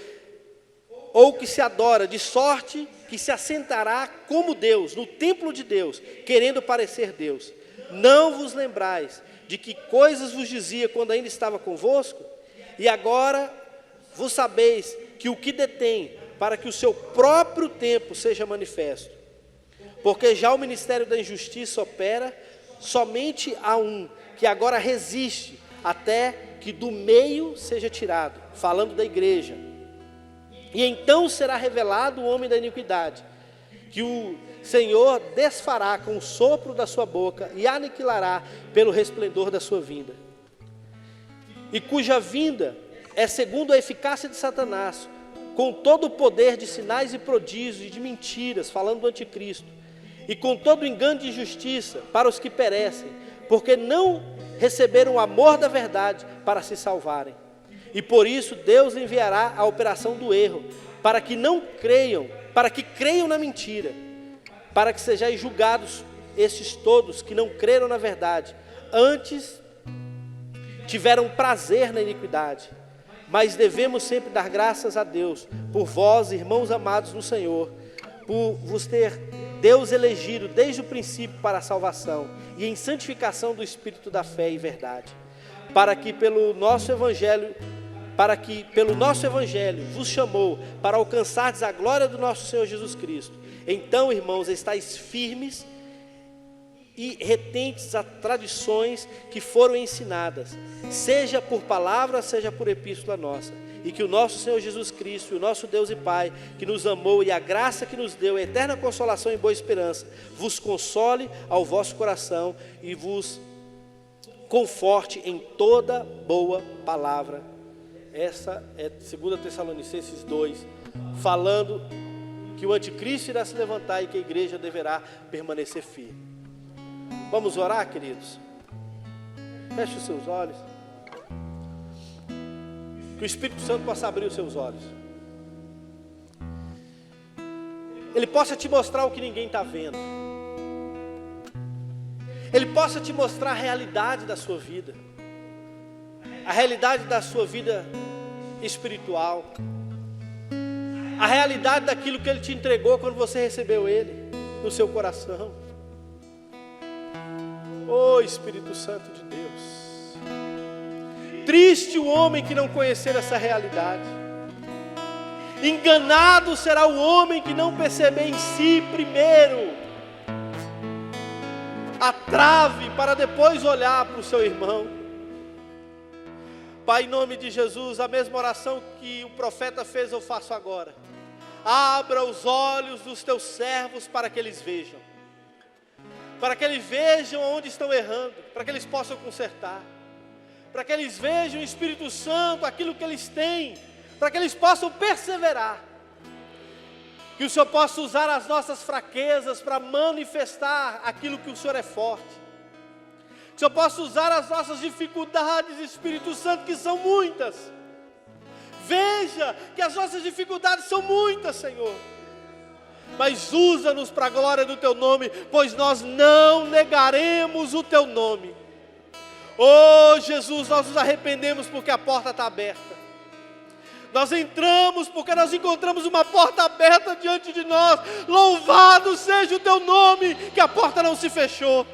ou que se adora, de sorte que se assentará como Deus, no templo de Deus, querendo parecer Deus. Não vos lembrais de que coisas vos dizia quando ainda estava convosco? E agora vos sabeis que o que detém, para que o seu próprio tempo seja manifesto. Porque já o ministério da injustiça opera, somente há um, que agora resiste, até que do meio seja tirado, falando da igreja. E então será revelado o homem da iniquidade, que o Senhor desfará com o sopro da sua boca e aniquilará pelo resplendor da sua vinda. E cuja vinda é segundo a eficácia de Satanás, com todo o poder de sinais e prodígios e de mentiras, falando do anticristo, e com todo engano de injustiça para os que perecem, porque não receberam o amor da verdade para se salvarem. E por isso Deus enviará a operação do erro, para que creiam na mentira, para que sejais julgados estes todos que não creram na verdade, antes tiveram prazer na iniquidade. Mas devemos sempre dar graças a Deus, por vós, irmãos amados no Senhor, por vos ter Deus elegido desde o princípio para a salvação e em santificação do Espírito da fé e verdade, para que pelo nosso Evangelho vos chamou para alcançardes a glória do nosso Senhor Jesus Cristo. Então, irmãos, estáis firmes e retentes a tradições que foram ensinadas, seja por palavra, seja por epístola nossa, e que o nosso Senhor Jesus Cristo, o nosso Deus e Pai, que nos amou e a graça que nos deu, a eterna consolação e boa esperança, vos console ao vosso coração e vos conforte em toda boa palavra. Essa é 2 Tessalonicenses 2, falando que o anticristo irá se levantar e que a igreja deverá permanecer firme. Vamos orar, queridos? Feche os seus olhos. Que o Espírito Santo possa abrir os seus olhos. Ele possa te mostrar o que ninguém está vendo. Ele possa te mostrar a realidade da sua vida. A realidade da sua vida espiritual. A realidade daquilo que Ele te entregou quando você recebeu Ele no seu coração. Oh, Espírito Santo de Deus. Triste o homem que não conhecer essa realidade. Enganado será o homem que não perceber em si primeiro a trave para depois olhar para o seu irmão. Pai, em nome de Jesus, a mesma oração que o profeta fez eu faço agora. Abra os olhos dos teus servos para que eles vejam. Para que eles vejam onde estão errando, para que eles possam consertar, para que eles vejam o Espírito Santo, aquilo que eles têm, para que eles possam perseverar. Que o Senhor possa usar as nossas fraquezas para manifestar aquilo que o Senhor é forte. Que o Senhor possa usar as nossas dificuldades, Espírito Santo, que são muitas. Veja que as nossas dificuldades são muitas, Senhor. Mas usa-nos para a glória do Teu nome, pois nós não negaremos o Teu nome. Oh Jesus, nós nos arrependemos porque a porta está aberta. Nós entramos porque nós encontramos uma porta aberta diante de nós. Louvado seja o Teu nome, que a porta não se fechou.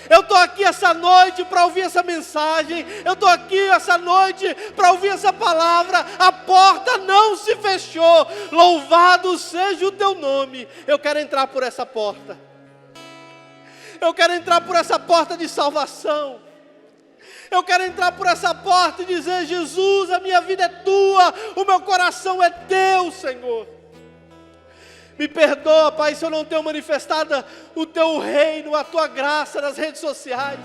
Eu estou aqui essa noite para ouvir essa mensagem. Eu estou aqui essa noite para ouvir essa palavra. A porta não se fechou. Louvado seja o Teu nome. Eu quero entrar por essa porta. Eu quero entrar por essa porta de salvação. Eu quero entrar por essa porta e dizer: Jesus, a minha vida é Tua, o meu coração é Teu, Senhor. Me perdoa, Pai, se eu não tenho manifestado o Teu reino, a Tua graça nas redes sociais.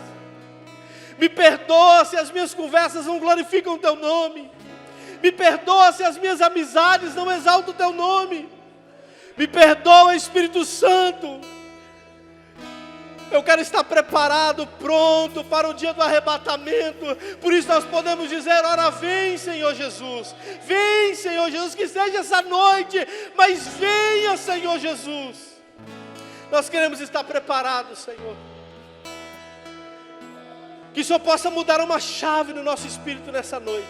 Me perdoa se as minhas conversas não glorificam o Teu nome. Me perdoa se as minhas amizades não exaltam o Teu nome. Me perdoa, Espírito Santo. Eu quero estar preparado, pronto para o dia do arrebatamento. Por isso nós podemos dizer: ora vem, Senhor Jesus. Vem, Senhor Jesus, que seja essa noite, mas venha, Senhor Jesus. Nós queremos estar preparados, Senhor. Que o Senhor possa mudar uma chave no nosso espírito nessa noite.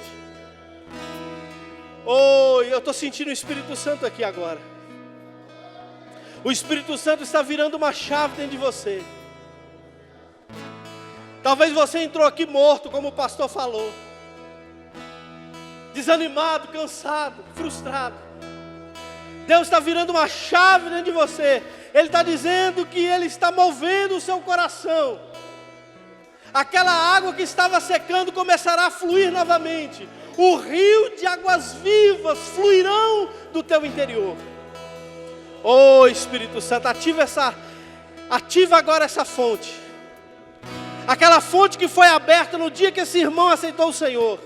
Oh, eu estou sentindo o Espírito Santo aqui agora. O Espírito Santo está virando uma chave dentro de você. Talvez você entrou aqui morto, como o pastor falou, desanimado, cansado, frustrado. Deus está virando uma chave dentro de você. Ele está dizendo que Ele está movendo o seu coração. Aquela água que estava secando começará a fluir novamente. O rio de águas vivas fluirão do teu interior. Oh, Espírito Santo, ativa agora essa fonte. Aquela fonte que foi aberta no dia que esse irmão aceitou o Senhor.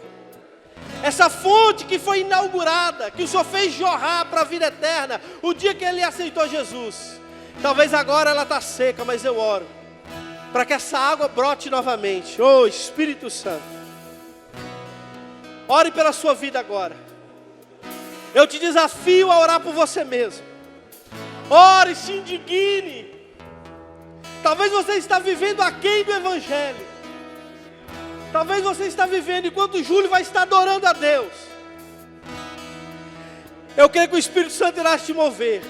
Essa fonte que foi inaugurada, que o Senhor fez jorrar para a vida eterna, o dia que ele aceitou Jesus. Talvez agora ela está seca, mas eu oro para que essa água brote novamente. Oh, Espírito Santo, ore pela sua vida agora. Eu te desafio a orar por você mesmo. Ore, se indigne. Talvez você está vivendo aquém do Evangelho. Talvez você está vivendo enquanto o Júlio vai estar adorando a Deus. Eu creio que o Espírito Santo irá te mover.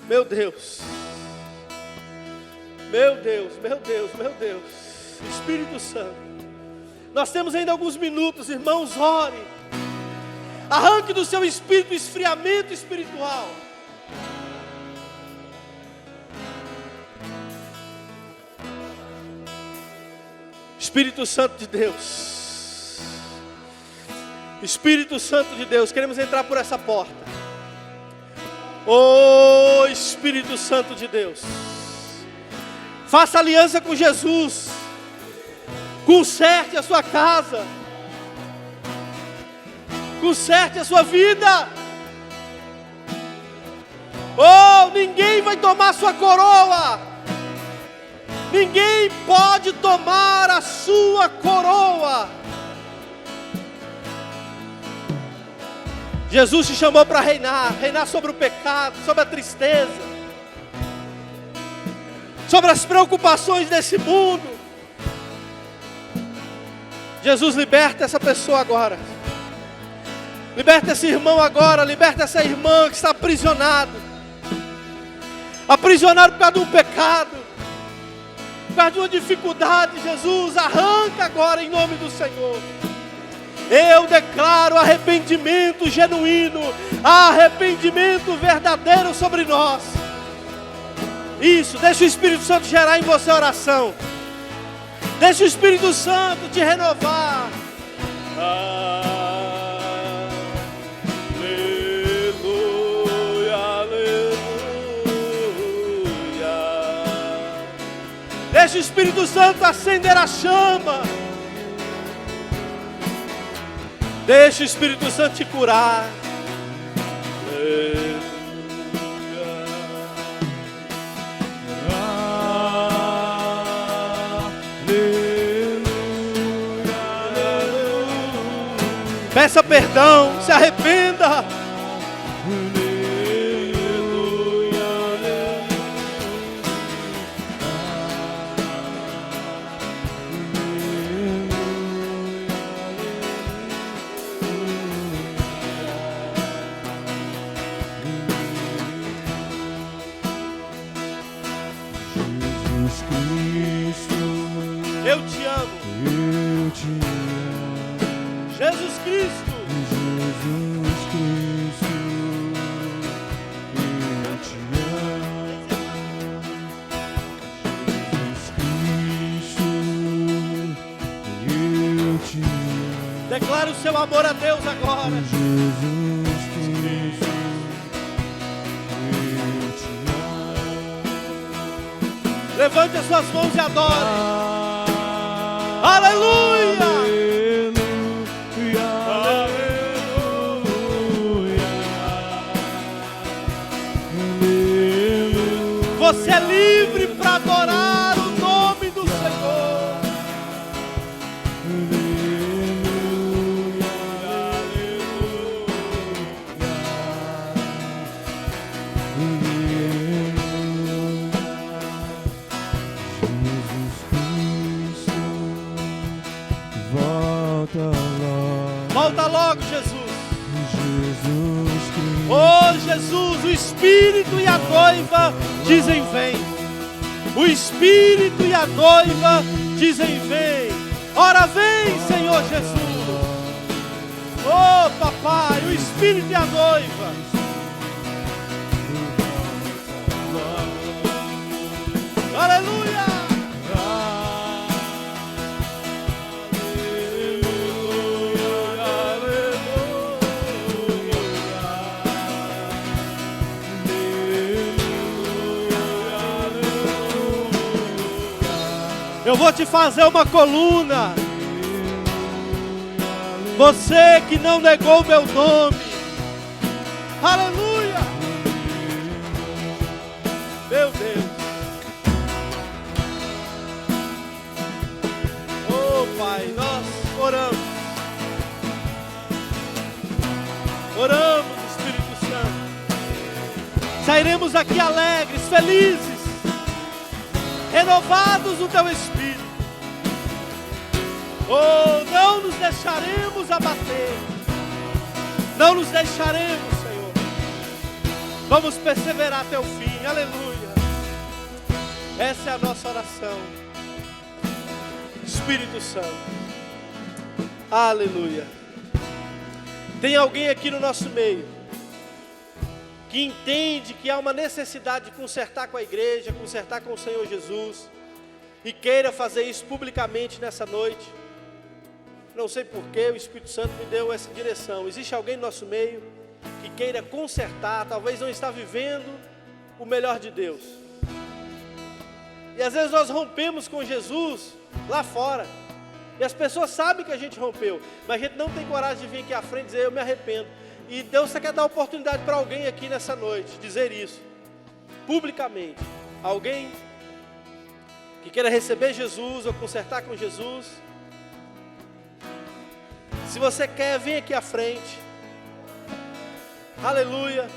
Meu Deus. Meu Deus, meu Deus, meu Deus. Espírito Santo. Nós temos ainda alguns minutos, irmãos, ore. Arranque do seu espírito o esfriamento espiritual. Espírito Santo de Deus. Espírito Santo de Deus, queremos entrar por essa porta. Oh, Espírito Santo de Deus, faça aliança com Jesus, conserte a sua casa, conserte a sua vida. Oh, ninguém vai tomar sua coroa, ninguém pode tomar a sua coroa. Jesus te chamou para reinar sobre o pecado, sobre a tristeza, sobre as preocupações desse mundo. Jesus, liberta essa pessoa agora, liberta esse irmão agora, liberta essa irmã que está aprisionado por causa de um pecado, por causa de uma dificuldade. Jesus, arranca agora em nome do Senhor. Eu declaro arrependimento genuíno, arrependimento verdadeiro sobre nós. Isso, deixa o Espírito Santo gerar em você a oração. Deixa o Espírito Santo te renovar. Aleluia, aleluia. Deixa o Espírito Santo acender a chama. Deixa o Espírito Santo te curar. Aleluia. Peça perdão, se arrependa. Eu te amo. Eu te amo. Jesus Cristo. Jesus Cristo. Eu te amo. Jesus Cristo. Eu te amo. Declare o seu amor a Deus agora. Jesus Cristo. Eu te amo. Levante as suas mãos e adore. Aleluia! Você é livre para adorar o nome do Senhor. Volta logo, Jesus. Oh, Jesus, o Espírito e a noiva dizem vem. O Espírito e a noiva dizem vem. Ora vem, Senhor Jesus. Oh, papai, o Espírito e a noiva. Aleluia. Eu vou te fazer uma coluna. Você que não negou meu nome, Aleluia! Meu Deus! Oh Pai, nós oramos. Oramos, Espírito Santo. Sairemos daqui alegres, felizes, renovados no Teu Espírito. Oh, não nos deixaremos abater. Não nos deixaremos, Senhor. Vamos perseverar até o fim. Aleluia. Essa é a nossa oração. Espírito Santo. Aleluia. Tem alguém aqui no nosso meio que entende que há uma necessidade de consertar com a igreja, consertar com o Senhor Jesus, e queira fazer isso publicamente nessa noite? Não sei porquê, o Espírito Santo me deu essa direção. Existe alguém no nosso meio que queira consertar, talvez não está vivendo o melhor de Deus. E às vezes nós rompemos com Jesus lá fora, e as pessoas sabem que a gente rompeu, mas a gente não tem coragem de vir aqui à frente e dizer: eu me arrependo. E Deus quer dar oportunidade para alguém aqui nessa noite dizer isso publicamente. Alguém que queira receber Jesus ou consertar com Jesus. Se você quer, vem aqui à frente. Aleluia.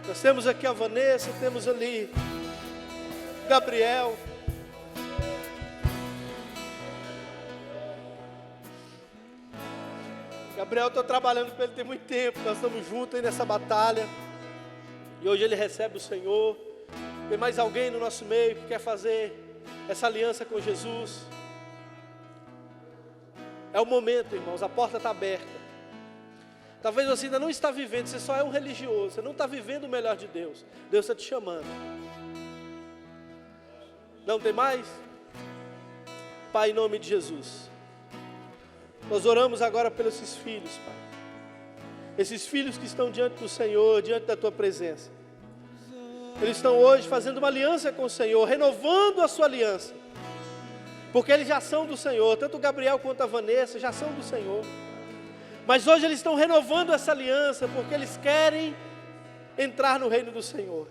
Nós temos aqui a Vanessa, temos ali Gabriel. Gabriel, estou trabalhando com ele tem muito tempo. Nós estamos juntos aí nessa batalha. E hoje ele recebe o Senhor. Tem mais alguém no nosso meio que quer fazer essa aliança com Jesus? É o momento, irmãos, a porta está aberta. Talvez você ainda não está vivendo, você só é um religioso, você não está vivendo o melhor de Deus. Deus está te chamando. Não tem mais? Pai, em nome de Jesus, nós oramos agora pelos esses filhos, Pai. Esses filhos que estão diante do Senhor, diante da Tua presença. Eles estão hoje fazendo uma aliança com o Senhor, renovando a sua aliança. Porque eles já são do Senhor, tanto o Gabriel quanto a Vanessa já são do Senhor. Mas hoje eles estão renovando essa aliança, porque eles querem entrar no reino do Senhor.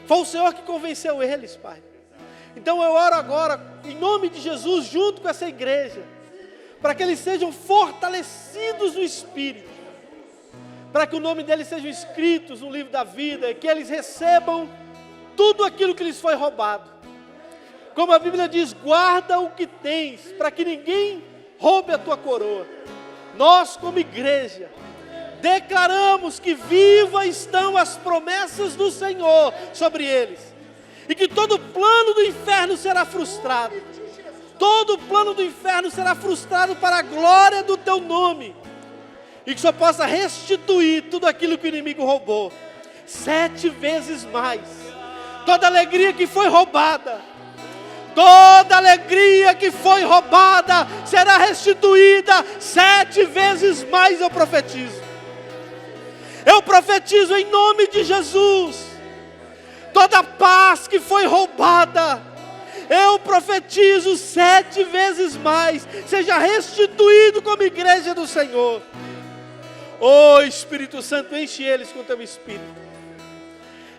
Foi o Senhor que convenceu eles, Pai. Então eu oro agora, em nome de Jesus, junto com essa igreja, para que eles sejam fortalecidos no Espírito, para que o nome deles seja escrito no livro da vida, e que eles recebam tudo aquilo que lhes foi roubado. Como a Bíblia diz, guarda o que tens, para que ninguém roube a tua coroa. Nós, como igreja, declaramos que viva estão as promessas do Senhor sobre eles, e que todo plano do inferno será frustrado. Todo plano do inferno será frustrado para a glória do teu nome, e que só possa restituir tudo aquilo que o inimigo roubou, 7 vezes mais. Toda alegria que foi roubada, toda alegria que foi roubada será restituída 7 vezes mais. Eu profetizo em nome de Jesus. Toda paz que foi roubada, eu profetizo 7 vezes mais, seja restituído como igreja do Senhor. Oh Espírito Santo, enche eles com teu Espírito,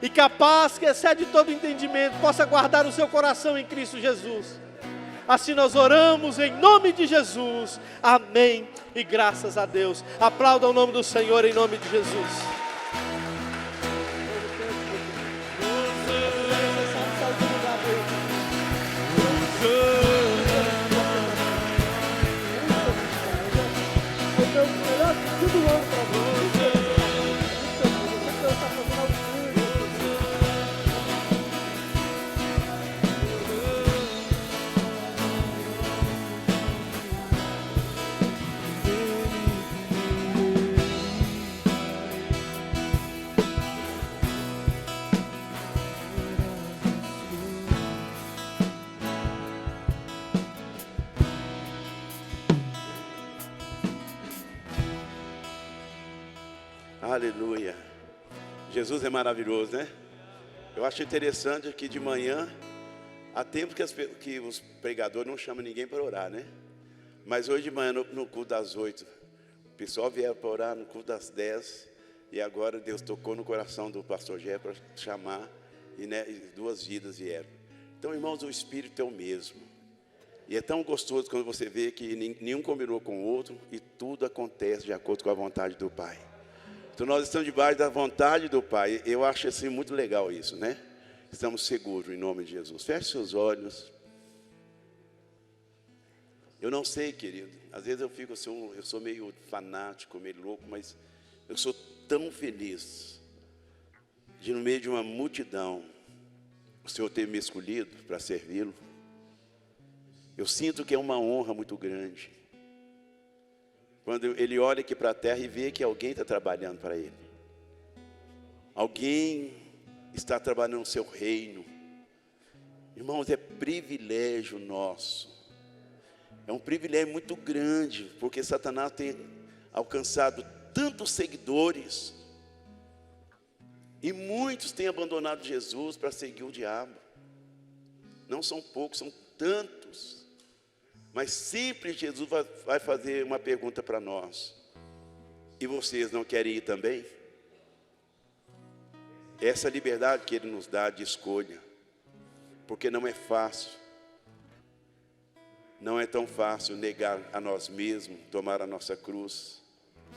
e que a paz que excede todo entendimento possa guardar o seu coração em Cristo Jesus. Assim nós oramos em nome de Jesus. Amém e graças a Deus. Aplauda o nome do Senhor em nome de Jesus. Aleluia. Jesus é maravilhoso, né? Eu acho interessante que de manhã, há tempo que os pregadores não chamam ninguém para orar, né? Mas hoje de manhã, no culto das 8, o pessoal vier para orar no culto das 10. E agora Deus tocou no coração do pastor Gé para chamar, e, né, 2 vidas vieram. Então, irmãos, o Espírito é o mesmo. E é tão gostoso quando você vê que nenhum combinou com o outro e tudo acontece de acordo com a vontade do Pai. Então, nós estamos debaixo da vontade do Pai. Eu acho assim muito legal isso, né? Estamos seguros em nome de Jesus. Feche seus olhos. Eu não sei, querido. Às vezes eu sou meio fanático, meio louco, mas eu sou tão feliz de, no meio de uma multidão, o Senhor ter me escolhido para servi-lo. Eu sinto que é uma honra muito grande quando Ele olha aqui para a terra e vê que alguém está trabalhando para Ele. Alguém está trabalhando no seu reino. Irmãos, é privilégio nosso. É um privilégio muito grande, porque Satanás tem alcançado tantos seguidores, e muitos têm abandonado Jesus para seguir o diabo. Não são poucos, são tantos. Mas sempre Jesus vai fazer uma pergunta para nós: e vocês não querem ir também? Essa liberdade que Ele nos dá de escolha, porque não é fácil. Não é tão fácil negar a nós mesmos, tomar a nossa cruz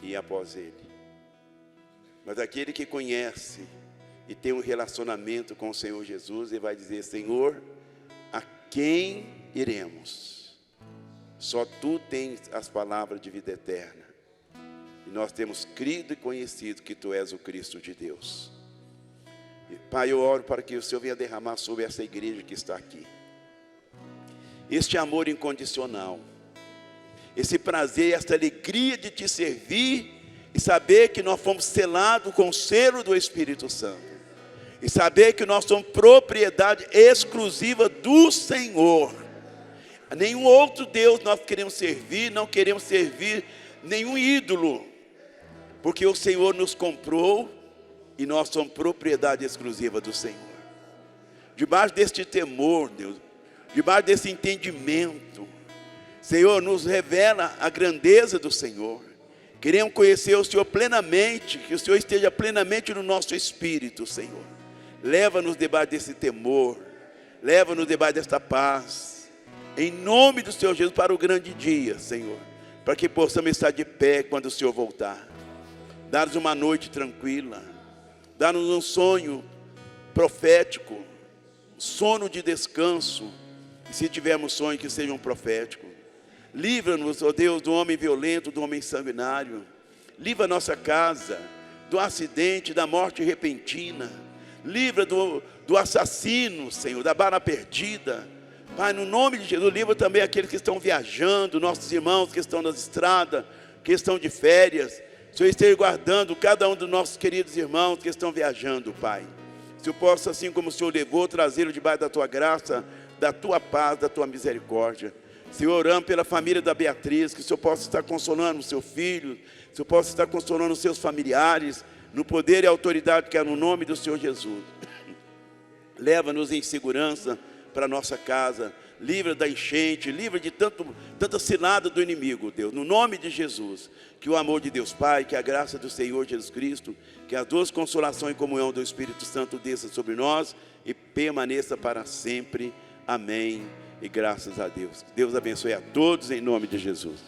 e ir após Ele. Mas aquele que conhece e tem um relacionamento com o Senhor Jesus, Ele vai dizer: Senhor, a quem iremos? Só Tu tens as palavras de vida eterna. E nós temos crido e conhecido que Tu és o Cristo de Deus. E, Pai, eu oro para que o Senhor venha derramar sobre essa igreja que está aqui este amor incondicional, esse prazer, esta alegria de Te servir e saber que nós fomos selados com o selo do Espírito Santo, e saber que nós somos propriedade exclusiva do Senhor. A nenhum outro Deus nós queremos servir, não queremos servir nenhum ídolo, porque o Senhor nos comprou e nós somos propriedade exclusiva do Senhor. Debaixo deste temor, Deus, debaixo desse entendimento, Senhor, nos revela a grandeza do Senhor. Queremos conhecer o Senhor plenamente, que o Senhor esteja plenamente no nosso espírito, Senhor. Leva-nos debaixo desse temor, leva-nos debaixo desta paz, em nome do Senhor Jesus, para o grande dia, Senhor, para que possamos estar de pé quando o Senhor voltar. Dá-nos uma noite tranquila, dá-nos um sonho profético, sono de descanso. E se tivermos sonhos, que sejam proféticos. Livra-nos, ó Deus, do homem violento, do homem sanguinário. Livra a nossa casa do acidente, da morte repentina. Livra do assassino, Senhor, da bala perdida. Pai, no nome de Jesus, livra também aqueles que estão viajando, nossos irmãos que estão nas estradas, que estão de férias. O Senhor esteja guardando cada um dos nossos queridos irmãos que estão viajando, Pai. Se eu posso, assim como o Senhor levou, trazê-lo debaixo da Tua graça, da Tua paz, da Tua misericórdia. Senhor, oramos pela família da Beatriz, que o Senhor possa estar consolando o seu filho, que o Senhor possa estar consolando os seus familiares, no poder e autoridade que é no nome do Senhor Jesus. Leva-nos em segurança para a nossa casa, livra da enchente, livra de tanta cilada do inimigo, Deus, no nome de Jesus. Que o amor de Deus Pai, que a graça do Senhor Jesus Cristo, que as duas consolações e comunhão do Espírito Santo desça sobre nós e permaneça para sempre. Amém e graças a Deus. Deus abençoe a todos em nome de Jesus.